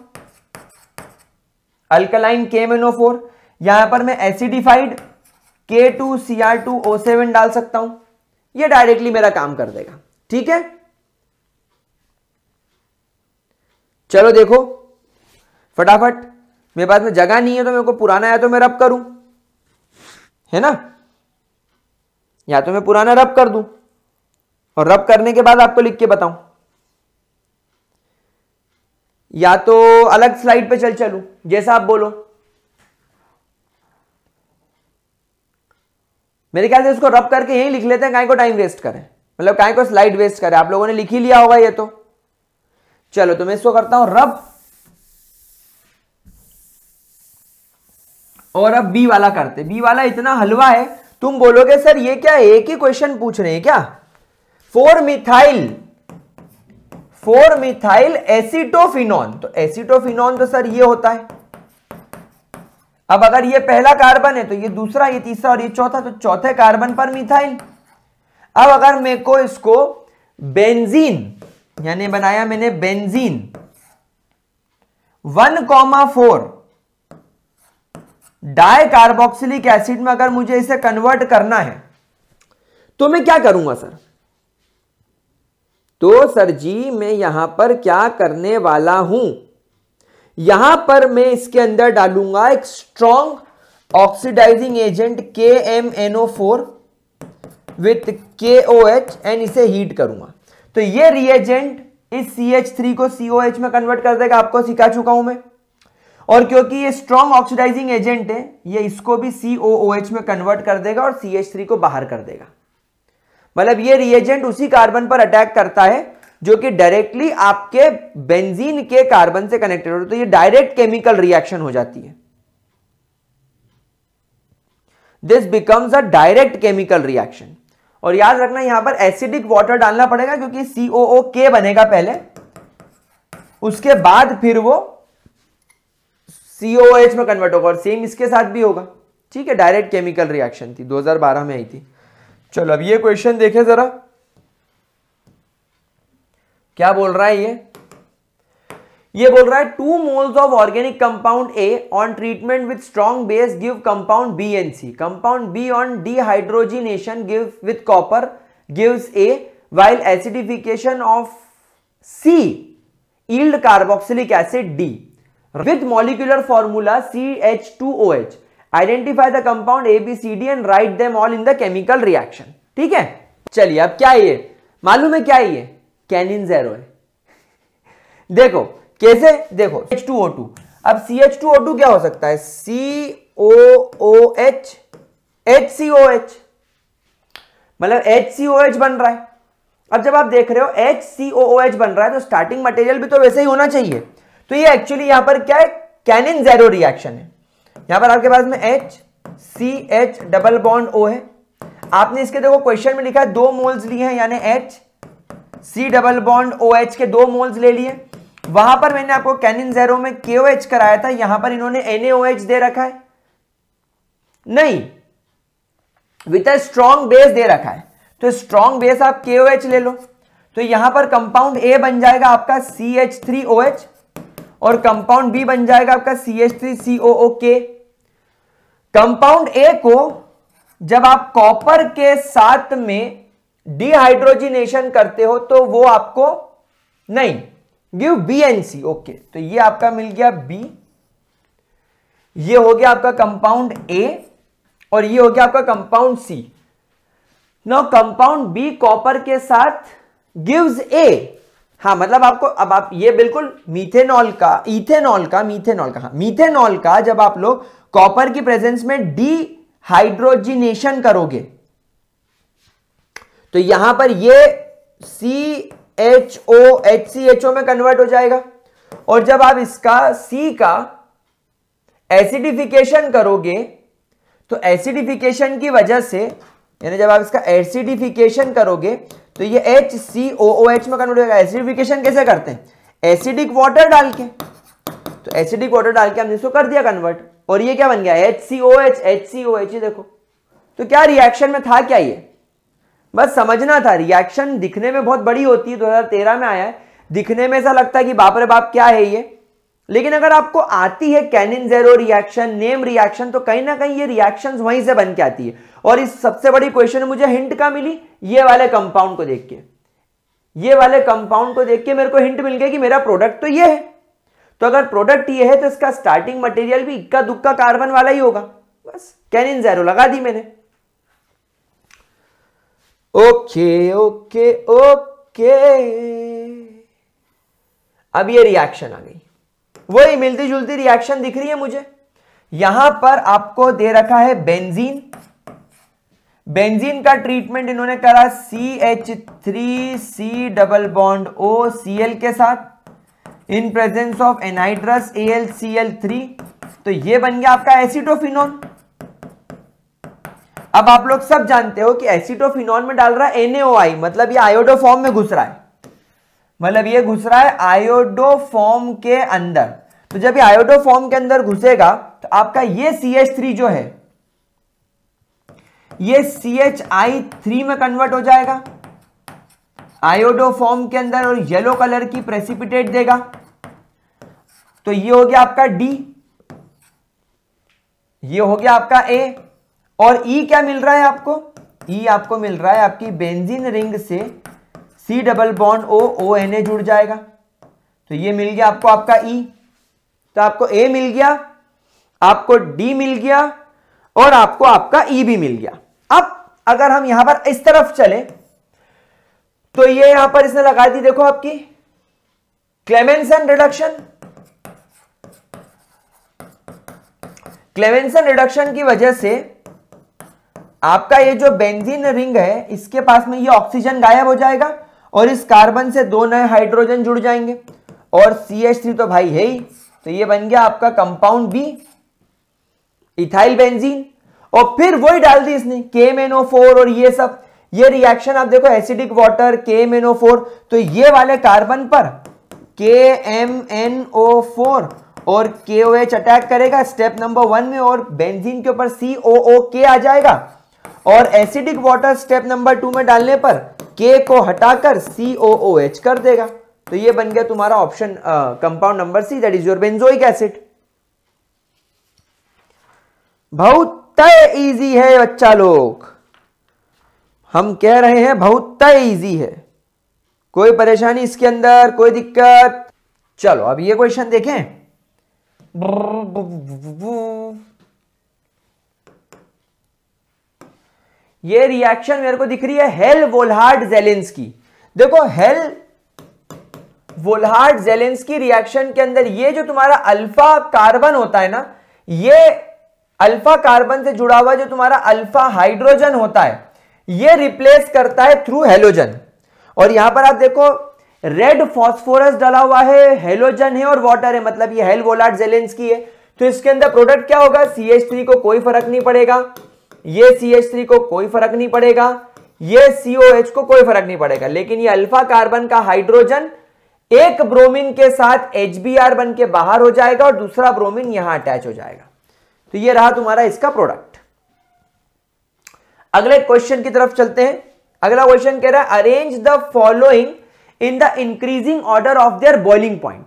अल्कलाइन KMnO4, यहां पर मैं एसिडिफाइड K2Cr2O7 डाल सकता हूं, ये डायरेक्टली मेरा काम कर देगा, ठीक है। चलो देखो फटाफट, मेरे पास में जगह नहीं है, तो मेरे को पुराना है तो मैं रब करूं, है ना, या तो मैं पुराना रब कर दूं और रब करने के बाद आपको लिख के बताऊं, या तो अलग स्लाइड पे चलूं, जैसा आप बोलो। मेरे ख्याल से इसको रब करके यही लिख लेते हैं, काहे को टाइम वेस्ट करें, मतलब काहे को स्लाइड वेस्ट करें, आप लोगों ने लिख ही लिया होगा ये तो। चलो तो मैं इसको करता हूं रब, और अब बी वाला करते। बी वाला इतना हलवा है, तुम बोलोगे सर ये क्या एक ही क्वेश्चन पूछ रहे हैं क्या। 4 मिथाइल एसीटोफिनॉन। तो एसीटोफिनॉन तो सर ये होता है। अब अगर ये पहला कार्बन है तो ये दूसरा, ये तीसरा और ये चौथा, तो चौथे कार्बन पर मिथाइल। अब अगर मेरे को इसको बेंजीन, यानी बनाया मैंने बेंजीन 1,4 डाई कार्बोक्सिलिक एसिड में अगर मुझे इसे कन्वर्ट करना है तो मैं क्या करूंगा सर? तो सर जी मैं यहां पर क्या करने वाला हूं, यहां पर मैं इसके अंदर डालूंगा एक strong oxidising agent KMNO4 with KOH and इसे हीट करूंगा। तो ये रिएजेंट इस CH3 को COH में कन्वर्ट कर देगा, आपको सिखा चुका हूं मैं। और क्योंकि ये स्ट्रॉन्ग ऑक्सीडाइजिंग एजेंट है, ये इसको भी COOH में कन्वर्ट कर देगा और CH3 को बाहर कर देगा। मतलब ये रिएजेंट उसी कार्बन पर अटैक करता है जो कि डायरेक्टली आपके बेंजीन के कार्बन से कनेक्टेड हो, तो ये डायरेक्ट केमिकल रिएक्शन हो जाती है। This becomes a direct chemical reaction. और याद रखना यहां पर एसिडिक वाटर डालना पड़ेगा क्योंकि COOK बनेगा पहले, उसके बाद फिर वो COH में कन्वर्ट होगा। और सेम इसके साथ भी होगा, ठीक है। डायरेक्ट केमिकल रिएक्शन थी, 2012 में आई थी। चलो अब ये क्वेश्चन देखें जरा, क्या बोल रहा है ये बोल रहा है 2 moles of organic compound A on treatment with strong base give compound B and C. Compound B on dehydrogenation give with copper gives A, while acidification of C yield carboxylic acid D with molecular formula CH2OH. Identify the compound A, B, C, D and write them all in the chemical reaction. ठीक है, चलिए अब क्या है ये मालूम है, क्या है ये? कैनिन ज़ेरो है। देखो कैसे, देखो H2O2, अब CH2O2 क्या हो सकता है? COOH HCOH, मतलब HCOH बन रहा है। अब जब आप देख रहे हो HCOOH बन रहा है तो स्टार्टिंग मटेरियल भी तो वैसे ही होना चाहिए। तो ये एक्चुअली यहां पर क्या है? कैनिन ज़ेरो रिएक्शन है। यहां पर आपके पास में HCH डबल बॉन्ड O है। आपने इसके देखो क्वेश्चन में लिखा है 2 मोल्स लिए हैं, यानी HC डबल बॉन्ड OH के 2 मोल्स ले लिए। वहां पर मैंने आपको कैनिन ज़ेरो में KOH कराया था, यहां पर इन्होंने NaOH दे रखा है, नहीं विद अ स्ट्रॉन्ग बेस दे रखा है। तो स्ट्रॉन्ग बेस आप KOH ले लो, तो यहां पर कंपाउंड A बन जाएगा आपका CH3OH और कंपाउंड B बन जाएगा आपका CH3COOK। कंपाउंड A को जब आप कॉपर के साथ में डिहाइड्रोजिनेशन करते हो तो वो आपको नहीं give B and C। Okay, तो ये आपका मिल गया B, ये हो गया आपका कंपाउंड A और ये हो गया आपका compound C। Now compound B copper के साथ गिव्स A। हाँ, मतलब आपको अब आप ये बिल्कुल मीथेनॉल का जब आप लोग कॉपर की प्रेजेंस में डिहाइड्रोजिनेशन करोगे तो यहां पर ये CHO HCHO में कन्वर्ट हो जाएगा। और जब आप इसका C का एसिडिफिकेशन करोगे तो एसिडिफिकेशन की वजह से, यानी जब आप इसका एसिडिफिकेशन करोगे तो ये HCOOH में कन्वर्ट होगा। एसिडिफिकेशन कैसे करते हैं? एसिडिक वाटर डाल के। तो एसिडिक वाटर डाल के हमने इसको कर दिया कन्वर्ट, और ये क्या बन गया? HCOH। देखो तो क्या रिएक्शन में था, क्या ये बस समझना था। रिएक्शन दिखने में बहुत बड़ी होती है, 2013 में आया है, दिखने में ऐसा लगता है कि बाप रे बाप क्या है ये, लेकिन अगर आपको आती है कैनिन ज़ेरो रिएक्शन, नेम रिएक्शन, तो कहीं ना कहीं ये रिएक्शंस वहीं से बन के आती है। और इस सबसे बड़ी क्वेश्चन में मुझे हिंट का मिली, ये वाले कंपाउंड को देख के, ये वाले कंपाउंड को देख के मेरे को हिंट मिल गया कि मेरा प्रोडक्ट तो ये है। तो अगर प्रोडक्ट ये है तो इसका स्टार्टिंग मटेरियल भी इक्का दुक्का कार्बन वाला ही होगा। बस कैनिन ज़ेरो लगा दी मैंने। ओके ओके ओके, अब ये रिएक्शन आ गई, वही मिलती जुलती रिएक्शन दिख रही है मुझे। यहां पर आपको दे रखा है बेंजीन। बेंजीन का ट्रीटमेंट इन्होंने करा CH3C डबल बॉन्ड OCl के साथ इन प्रेजेंस ऑफ एनहाइड्रस AlCl3। तो ये बन गया आपका एसिटोफिनॉन। अब आप लोग सब जानते हो कि एसिटोफिनॉन में डाल रहा है NaOI, मतलब ये आयोडो फॉर्म में घुस रहा है, मतलब ये घुस रहा है आयोडोफॉर्म के अंदर। तो जब ये आयोडोफॉर्म के अंदर घुसेगा तो आपका ये CH3 जो है ये CHI3 में कन्वर्ट हो जाएगा आयोडोफॉर्म के अंदर और येलो कलर की प्रेसिपिटेट देगा। तो ये हो गया आपका D, ये हो गया आपका A। और E क्या मिल रहा है आपको? E आपको मिल रहा है आपकी बेंजीन रिंग से C double bond O ONA जुड़ जाएगा। तो ये मिल गया आपको आपका E। तो आपको A मिल गया, आपको D मिल गया और आपको आपका E भी मिल गया। अब अगर हम यहां पर इस तरफ चले तो ये यहां पर इसने लगा दी, देखो आपकी क्लेमेंसन रिडक्शन। क्लेमेंसन रिडक्शन की वजह से आपका ये जो बेंजीन रिंग है इसके पास में ये ऑक्सीजन गायब हो जाएगा और इस कार्बन से दो नए हाइड्रोजन जुड़ जाएंगे और CH3 तो भाई है ही। तो ये बन गया आपका कंपाउंड B, इथाइल बेंजीन। और फिर वही डाल दी इसने KMnO4 और ये सब। ये रिएक्शन आप देखो एसिडिक वाटर KMnO4, तो ये वाले कार्बन पर KMnO4 और KOH अटैक करेगा स्टेप नंबर 1 में और बेंजीन के ऊपर COOK आ जाएगा और एसिडिक वाटर स्टेप नंबर 2 में डालने पर K को हटाकर COOH कर देगा। तो ये बन गया तुम्हारा option compound number C, that is your benzoic acid. बहुत इजी है बच्चा लोग, हम कह रहे हैं बहुत इजी है, कोई परेशानी इसके अंदर, कोई दिक्कत। चलो अब ये क्वेश्चन देखें। ये रिएक्शन मेरे को दिख रही है हेल वोल्हार्ड जेलेंस्की। देखो हेल वोल्हार्ड जेलेंस्की रिएक्शन के अंदर ये जो तुम्हारा अल्फा कार्बन होता है ना, ये अल्फा कार्बन से जुड़ा हुआ जो तुम्हारा अल्फा हाइड्रोजन होता है ये रिप्लेस करता है थ्रू हेलोजन। और यहां पर आप देखो रेड फॉस्फोरस डाला हुआ है, हेलोजन है और वाटर है, मतलब ये हेल वोल्हार्ड जेलेंस्की है। तो इसके अंदर प्रोडक्ट क्या होगा? CH3 को कोई फर्क नहीं पड़ेगा, ये CH3 को कोई फर्क नहीं पड़ेगा, ये COH को कोई फर्क नहीं पड़ेगा, लेकिन ये अल्फा कार्बन का हाइड्रोजन एक ब्रोमीन के साथ HBr बन के बाहर हो जाएगा और दूसरा ब्रोमीन यहां अटैच हो जाएगा। तो ये रहा तुम्हारा इसका प्रोडक्ट। अगले क्वेश्चन की तरफ चलते हैं। अगला क्वेश्चन कह रहा है arrange the following in the increasing order of their boiling point.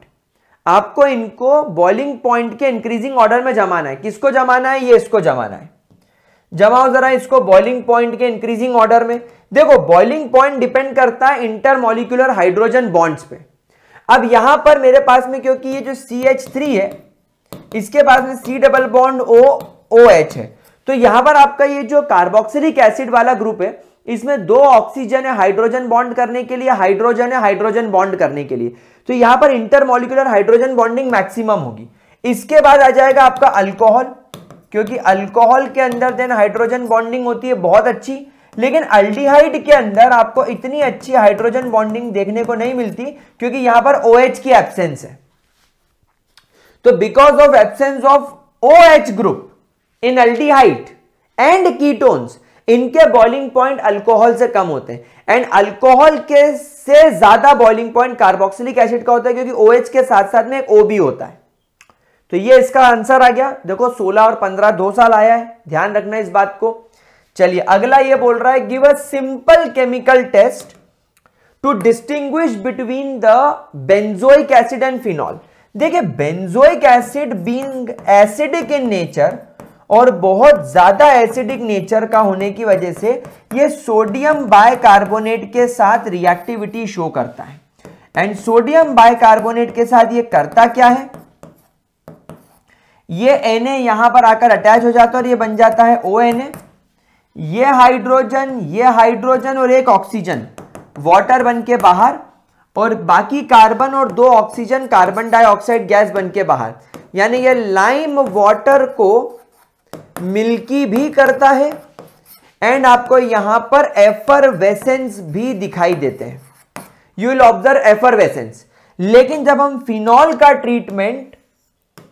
आपको इनको बॉइलिंग पॉइंट के इंक्रीजिंग ऑर्डर में जमाना है। किसको जमाना है? ये इसको जमाना है। जमाओ जरा इसको बॉइलिंग पॉइंट के इंक्रीजिंग ऑर्डर में। देखो बॉइलिंग पॉइंट डिपेंड करता है इंटरमॉलिक्यूलर हाइड्रोजन बॉन्ड्स पे। अब यहां पर मेरे पास में क्योंकि ये जो CH3 है इसके पास में C डबल बॉन्ड OH है, तो यहां पर आपका ये जो कार्बोक्सिलिक एसिड वाला ग्रुप है इसमें दो ऑक्सीजन है हाइड्रोजन बॉन्ड करने के लिए, हाइड्रोजन है हाइड्रोजन बॉन्ड करने के लिए। तो यहां पर इंटरमॉलिक्यूलर हाइड्रोजन बॉन्डिंग मैक्सिमम होगी। इसके बाद आ जाएगा आपका अल्कोहल, क्योंकि अल्कोहल के अंदर देन हाइड्रोजन बॉन्डिंग होती है बहुत अच्छी, लेकिन अल्डिहाइड के अंदर आपको इतनी अच्छी हाइड्रोजन बॉन्डिंग देखने को नहीं मिलती क्योंकि यहां पर OH की एब्सेंस है। तो because of absence of OH group in aldehyde and ketones, इनके बॉइलिंग पॉइंट अल्कोहल से कम होते हैं एंड अल्कोहल के से ज्यादा बॉइलिंग पॉइंट कार्बोक्सिलिक एसिड का होता है क्योंकि OH के साथ साथ में एक O भी होता है। तो ये इसका आंसर आ गया। देखो 16 और 15 2 साल आया है, ध्यान रखना इस बात को। चलिए अगला ये बोल रहा है give a simple chemical test to distinguish between the benzoic acid and phenol. देखिए benzoic acid being acidic in nature और बहुत ज्यादा एसिडिक नेचर का होने की वजह से ये सोडियम बाइकार्बोनेट के साथ रिएक्टिविटी शो करता है। एंड सोडियम बाइकार्बोनेट के साथ ये करता क्या है, ये Na यहां पर आकर अटैच हो जाता है और ये बन जाता है ONA। ये हाइड्रोजन और एक ऑक्सीजन वाटर बन के बाहर और बाकी कार्बन और दो ऑक्सीजन कार्बन डाइऑक्साइड गैस बन के बाहर। यानी ये लाइम वाटर को मिल्की भी करता है एंड आपको यहां पर एफरवेसेंस भी दिखाई देते हैं। You will observe effervescence. लेकिन जब हम फिनॉल का ट्रीटमेंट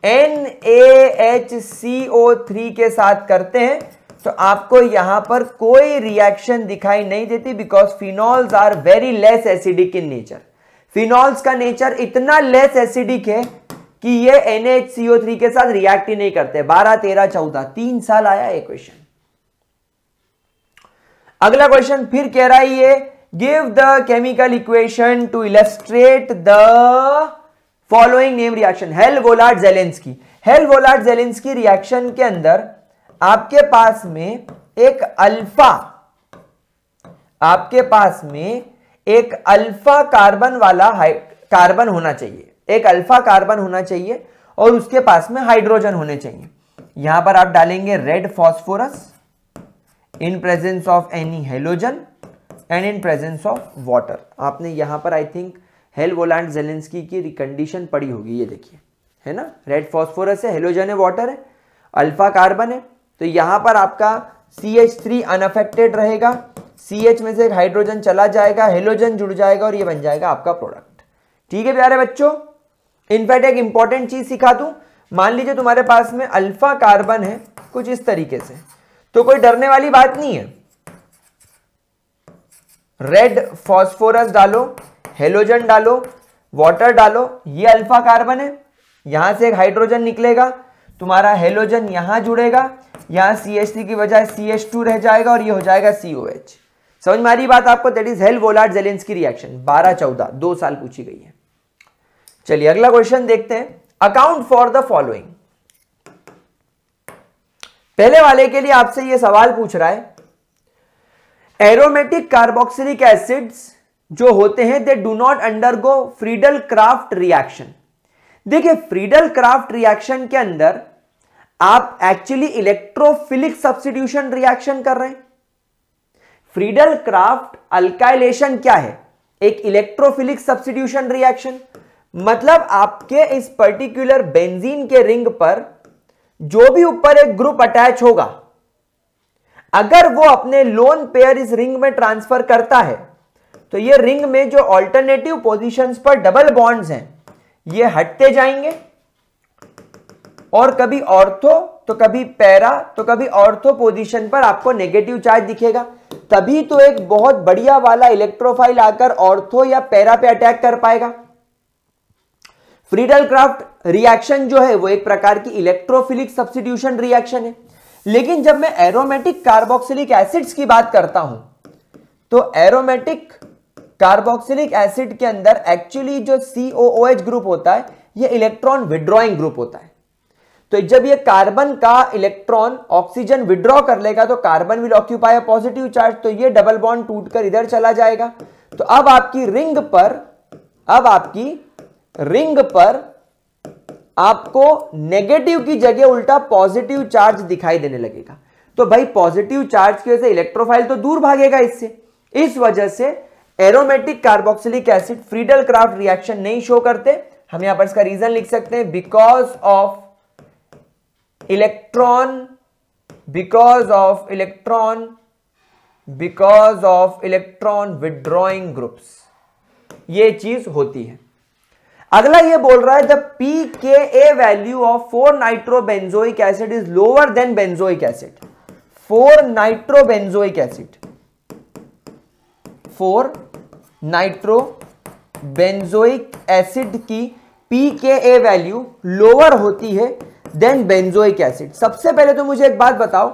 NaHCO3 के साथ करते हैं तो आपको यहां पर कोई रिएक्शन दिखाई नहीं देती because phenols are very less acidic in nature. Phenols का नेचर इतना लेस एसिडिक है कि ये NaHCO3 के साथ रिएक्ट ही नहीं करते। 12, 13, 14 3 साल आया ये क्वेश्चन। अगला क्वेश्चन फिर कह रहा है ये give the chemical equation to illustrate the following name reaction. Hell Volhard Zelinsky. Hell Volhard Zelinsky reaction के अंदर आपके पास में एक अल्फा कार्बन वाला कार्बन होना चाहिए, एक अल्फा कार्बन होना चाहिए और उसके पास में हाइड्रोजन होने चाहिए। यहां पर आप डालेंगे red phosphorus in presence of any halogen and in presence of water. आपने यहां पर आई थिंक हेल-वोलार्ड-ज़ेलेंस्की की कंडीशन पढ़ी होगी, ये देखिए है ना, रेड फॉस्फोरस है, हेलोजन है, वाटर है, अल्फा कार्बन है, तो यहां पर आपका CH3 अनअफेक्टेड रहेगा, CH में से एक हाइड्रोजन चला जाएगा, हेलोजन जुड़ जाएगा और ये बन जाएगा आपका प्रोडक्ट। ठीक है प्यारे बच्चों, इनफैक्ट एक इंपॉर्टेंट चीज सिखा दूं, मान लीजिए तुम्हारे पास में अल्फा कार्बन है कुछ इस तरीके से, तो कोई डरने वाली बात नहीं है। रेड फॉस्फोरस डालो, हेलोजन डालो, वाटर डालो, ये अल्फा कार्बन है, यहां से एक हाइड्रोजन निकलेगा, तुम्हारा हेलोजन यहां जुड़ेगा, यहां CH3 की बजाय CH2 रह जाएगा और ये हो जाएगा COH। समझ में आ रही बात आपको? That is हेल-वोलार्ड-ज़ेलेंस्की reaction. 12, 14 2 साल पूछी गई है। चलिए अगला क्वेश्चन देखते हैं। Account for the following. पहले वाले के लिए आपसे यह सवाल पूछ रहा है, एरोमेटिक कार्बोक्सिलिक एसिड्स जो होते हैं they do not undergo Friedel-Crafts reaction. देखिए फ्रीडल क्राफ्ट रिएक्शन के अंदर आप एक्चुअली इलेक्ट्रोफिलिक सब्स्टिट्यूशन रिएक्शन कर रहे हैं। फ्रीडल क्राफ्ट अल्काइलेशन क्या है? एक इलेक्ट्रोफिलिक सब्स्टिट्यूशन रिएक्शन। मतलब आपके इस पर्टिकुलर बेंजीन के रिंग पर जो भी ऊपर एक ग्रुप अटैच होगा, अगर वो अपने लोन पेयर इस रिंग में ट्रांसफर करता है तो ये रिंग में जो ऑल्टरनेटिव पोजीशंस पर डबल बॉन्ड्स हैं ये हटते जाएंगे और कभी ऑर्थो तो कभी पैरा तो कभी ऑर्थो पोजीशन पर आपको नेगेटिव चार्ज दिखेगा। तभी तो एक बहुत बढ़िया वाला इलेक्ट्रोफाइल आकर ऑर्थो या पैरा पे अटैक कर पाएगा। फ्रीडल क्राफ्ट रिएक्शन जो है वो एक प्रकार की इलेक्ट्रोफिलिक सब्स्टिट्यूशन रिएक्शन है। लेकिन जब मैं एरोमेटिक कार्बोक्सिलिक एसिड्स की बात करता हूं तो एरोमेटिक कार्बोक्सिलिक एसिड के अंदर एक्चुअली जो COOH ग्रुप होता है ये इलेक्ट्रॉन विड्रॉइंग ग्रुप होता है। तो जब ये कार्बन का इलेक्ट्रॉन ऑक्सीजन विड्रॉ कर लेगा तो carbon will occupy a positive charge, तो ये डबल बॉन्ड टूटकर इधर चला जाएगा। तो अब आपकी रिंग पर आपको नेगेटिव की जगह उल्टा पॉजिटिव चार्ज दिखाई देने लगेगा। तो भाई पॉजिटिव चार्ज की वजह से इलेक्ट्रोफाइल तो दूर भागेगा इससे। इस वजह से aromatic carboxylic acid Friedel craft reaction नहीं शो करते। हम यहां पर इसका रीजन लिख सकते हैं, because of electron withdrawing groups, ये चीज होती है। अगला ये बोल रहा है the pKa value of 4 nitrobenzoic acid is lower than benzoic acid. 4 nitrobenzoic acid की pKa वैल्यू लोअर होती है देन बेंजोइक एसिड। सबसे पहले तो मुझे एक बात बताओ,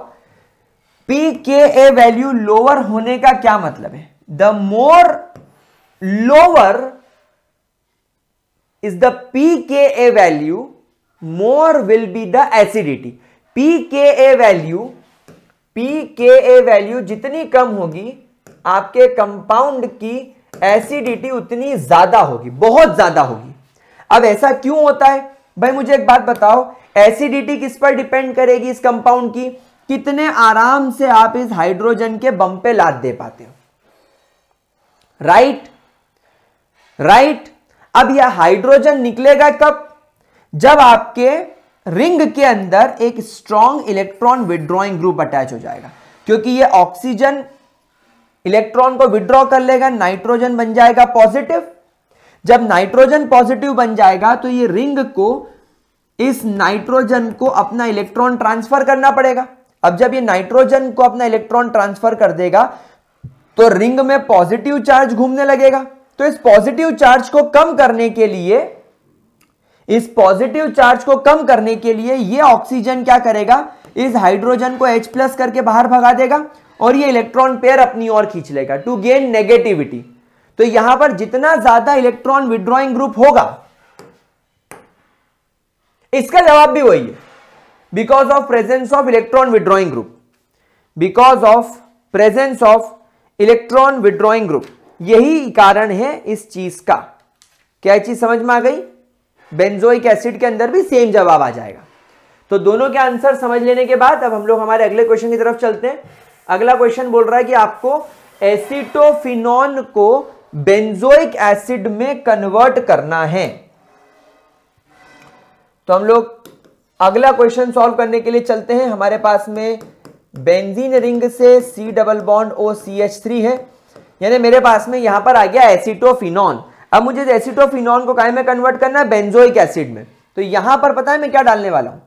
pKa वैल्यू लोअर होने का क्या मतलब है? The more lower is the pKa value, more will be the acidity. pKa value जितनी कम होगी आपके कंपाउंड की एसिडिटी उतनी ज्यादा होगी, बहुत ज्यादा होगी। अब ऐसा क्यों होता है भाई? मुझे एक बात बताओ, एसिडिटी किस पर डिपेंड करेगी इस कंपाउंड की? कितने आराम से आप इस हाइड्रोजन के बम पे लाद दे पाते हो, राइट। अब यह हाइड्रोजन निकलेगा कब? जब आपके रिंग के अंदर एक strong electron withdrawing group attach हो जाएगा, क्योंकि यह ऑक्सीजन इलेक्ट्रॉन को विड्रॉ कर लेगा, नाइट्रोजन बन जाएगा पॉजिटिव। जब नाइट्रोजन पॉजिटिव बन जाएगा तो ये रिंग को इस नाइट्रोजन को अपना इलेक्ट्रॉन ट्रांसफर करना पड़ेगा। अब जब ये नाइट्रोजन को अपना इलेक्ट्रॉन ट्रांसफर कर देगा तो रिंग में पॉजिटिव चार्ज घूमने लगेगा, तो इस पॉजिटिव चार्ज को कम करने के लिए, इस पॉजिटिव चार्ज को कम करने के लिए ये ऑक्सीजन क्या करेगा, इस हाइड्रोजन को H+ करके बाहर भगा देगा और ये इलेक्ट्रॉन पेयर अपनी ओर खींच लेगा टू गेन नेगेटिविटी। तो यहां पर जितना ज्यादा इलेक्ट्रॉन विड्रॉइंग ग्रुप होगा, इसका जवाब भी वही है, because of presence of electron withdrawing group, because of presence of electron withdrawing group. यही कारण है इस चीज का। क्या चीज समझ में आ गई? बेंजोइक एसिड के अंदर भी सेम जवाब आ जाएगा। तो दोनों के आंसर समझ लेने के बाद अब हम लोग हमारे अगले क्वेश्चन की तरफ चलते हैं। अगला क्वेश्चन बोल रहा है कि आपको एसीटोफिनॉन को बेंजोइक एसिड में कन्वर्ट करना है। तो हम लोग अगला क्वेश्चन सॉल्व करने के लिए चलते हैं। हमारे पास में बेंजीन रिंग से C डबल बॉन्ड OCH3 है, यानी मेरे पास में यहां पर आ गया एसीटोफिनॉन। अब मुझे एसीटोफिनॉन को काहे में कन्वर्ट करना है? बेंजोइक एसिड में। तो यहां पर पता है मैं क्या डालने वाला हूं?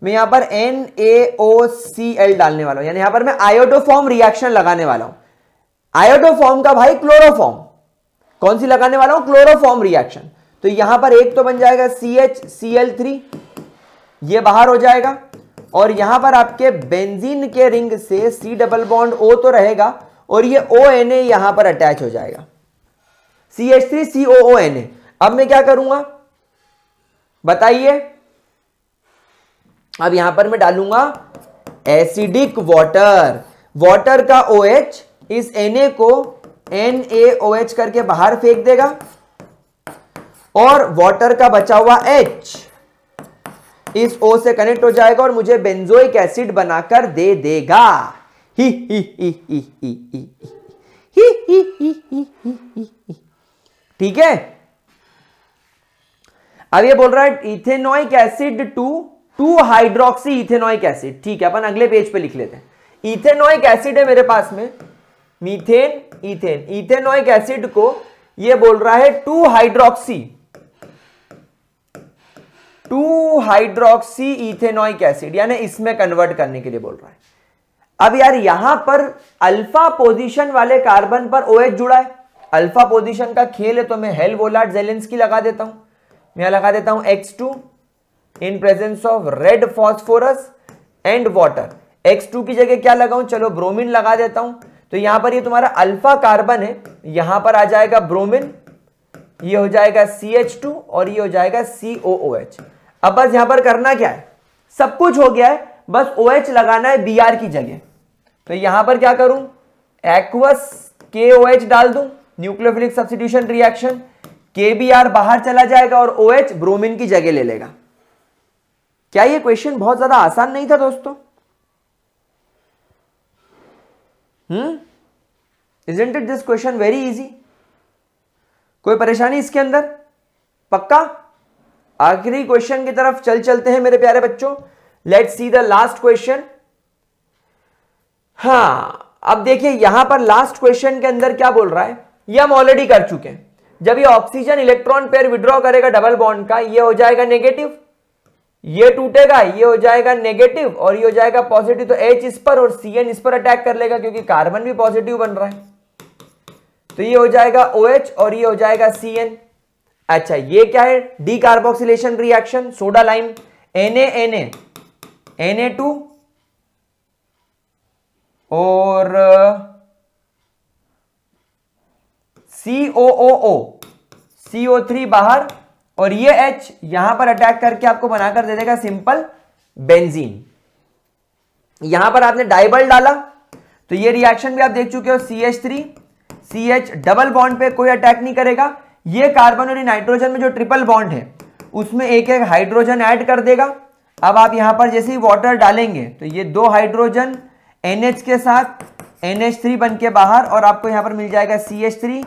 मैं यहां पर NaOCl डालने वाला हूं, यानी यहां पर मैं आयोडोफॉर्म रिएक्शन लगाने वाला हूं। आयोडोफॉर्म का भाई क्लोरोफॉर्म, कौन सी लगाने वाला हूं? Chloroform reaction. तो यहां पर एक तो बन जाएगा CHCl3, ये बाहर हो जाएगा, और यहां पर आपके बेंजीन के रिंग से C डबल बॉन्ड O तो रहेगा और ये ONA यहां पर अटैच हो जाएगा, CH3COONA। अब मैं क्या करूंगा बताइए? अब यहां पर मैं डालूंगा एसिडिक वाटर। वाटर का OH इस Na को NaOH करके बाहर फेंक देगा और वाटर का बचा हुआ H इस O से कनेक्ट हो जाएगा और मुझे बेंजोइक एसिड बनाकर दे देगा। ही ही ही ही ही ही ही ही ही ही। ठीक है। अब ये बोल रहा है ethanoic acid two hydroxy ethanoic acid. ठीक है, अपन अगले पेज पे लिख लेते हैं। इथेनोइक एसिड है मेरे पास में, मीथेन, इथेन। इथेनोइक एसिड को ये बोल रहा है 2-हाइड्रोक्सी इथेनोइक एसिड, यानी इसमें कन्वर्ट करने के लिए बोल रहा है। अब यार यहां पर अल्फा पोजीशन वाले कार्बन पर OH जुड़ा है। अल्फा पोजीशन का खेल है, तो मैं हेल-वोलार्ड ज़ेलेंस्की लगा देता हूं। मैं लगा देता हूं X2 in presence of red phosphorus and water. X2 की जगह क्या लगाऊं? चलो ब्रोमीन लगा देता हूं। तो यहां पर ये तुम्हारा अल्फा कार्बन है, यहां पर आ जाएगा ब्रोमीन, ये हो जाएगा CH2 और ये हो जाएगा COOH। अब बस यहां पर करना क्या है? सब कुछ हो गया है, बस OH लगाना है Br की जगह। तो यहां पर क्या करूं? एक्वस KOH डाल दूं, न्यूक्लियोफिलिक सब्स्टिट्यूशन रिएक्शन, KBr बाहर चला जाएगा और OH ब्रोमीन की जगह ले लेगा। क्या ये क्वेश्चन बहुत ज्यादा आसान नहीं था दोस्तों? Isn't it this question very easy? कोई परेशानी इसके अंदर? पक्का? आखिरी क्वेश्चन की तरफ चलते हैं मेरे प्यारे बच्चों। Let's see the last question. हाँ, अब देखिए यहां पर लास्ट क्वेश्चन के अंदर क्या बोल रहा है, ये हम ऑलरेडी कर चुके हैं। जब ये ऑक्सीजन इलेक्ट्रॉन पेयर विड्रॉ करेगा डबल बॉन्ड का, ये हो जाएगा नेगेटिव, ये टूटेगा, ये हो जाएगा नेगेटिव और ये हो जाएगा पॉजिटिव। तो H इस पर और Cn इस पर अटैक कर लेगा, क्योंकि कार्बन भी पॉजिटिव बन रहा है। तो ये हो जाएगा OH और ये हो जाएगा Cn। अच्छा, ये क्या है? Decarboxylation reaction, soda lime, Na2 और CO3 बाहर, और ये H यहां पर अटैक करके आपको बनाकर दे देगा सिंपल बेंजीन। यहां पर आपने डाइबल डाला, तो ये रिएक्शन भी आप देख चुके हो, CH3 CH डबल बॉन्ड पे कोई अटैक नहीं करेगा। ये कार्बन और नाइट्रोजन में जो ट्रिपल बॉन्ड है उसमें एक एक हाइड्रोजन ऐड कर देगा। अब आप यहां पर जैसे ही वाटर डालेंगे तो ये 2 हाइड्रोजन NH के साथ NH3 बन के बाहर, और आपको यहां पर मिल जाएगा CH3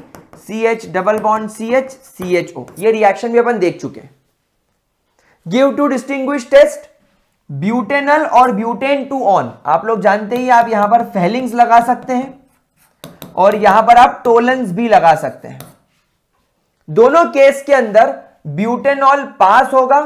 CH डबल बॉन्ड CH CHO। ये रिएक्शन भी अपन देख चुके हैं। Give to distinguish test butanal और ब्यूटेन टू ऑन। आप लोग जानते ही, आप यहां पर फेलिंग्स लगा सकते हैं और यहां पर आप टोलेंस भी लगा सकते हैं। दोनों केस के अंदर ब्यूटेनॉल पास होगा,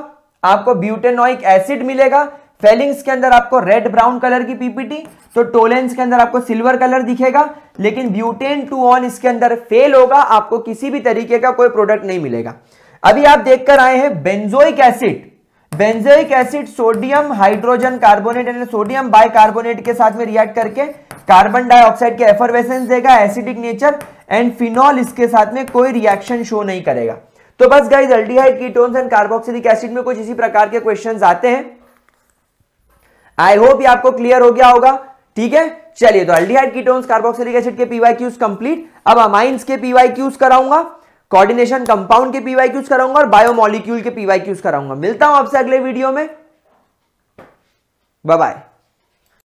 आपको ब्यूटेनोइक एसिड मिलेगा। फेलिंग्स के अंदर आपको रेड ब्राउन कलर की पीपीटी, तो टोलेंस के अंदर आपको सिल्वर कलर दिखेगा, लेकिन ब्यूटेन 2 ऑन इसके अंदर फेल होगा, आपको किसी भी तरीके का कोई प्रोडक्ट नहीं मिलेगा। अभी आप देखकर आए हैं benzoic acid, benzoic acid sodium hydrogen carbonate यानी सोडियम बाइकार्बोनेट के साथ में रिएक्ट करके कार्बन डाइऑक्साइड के एफरवेसेंस देगा, एसिडिक नेचर, एंड फिनॉल इसके साथ में कोई रिएक्शन शो नहीं करेगा। तो बस guys aldehyde ketones and carboxylic acid में कुछ इसी प्रकार के क्वेश्चंस आते हैं। आई होप ये आपको क्लियर हो गया होगा। ठीक है, चलिए तो एल्डिहाइड कीटोन्स कार्बोक्सिलिक एसिड के पीवाईक्यूज कंप्लीट। अब अमाइंस के पीवाईक्यूज कराऊंगा, कोऑर्डिनेशन कंपाउंड के पीवाईक्यूज कराऊंगा और बायोमोलिक्यूल के पीवाईक्यूज कराऊंगा। मिलता हूं आपसे अगले वीडियो में, बाय बाय।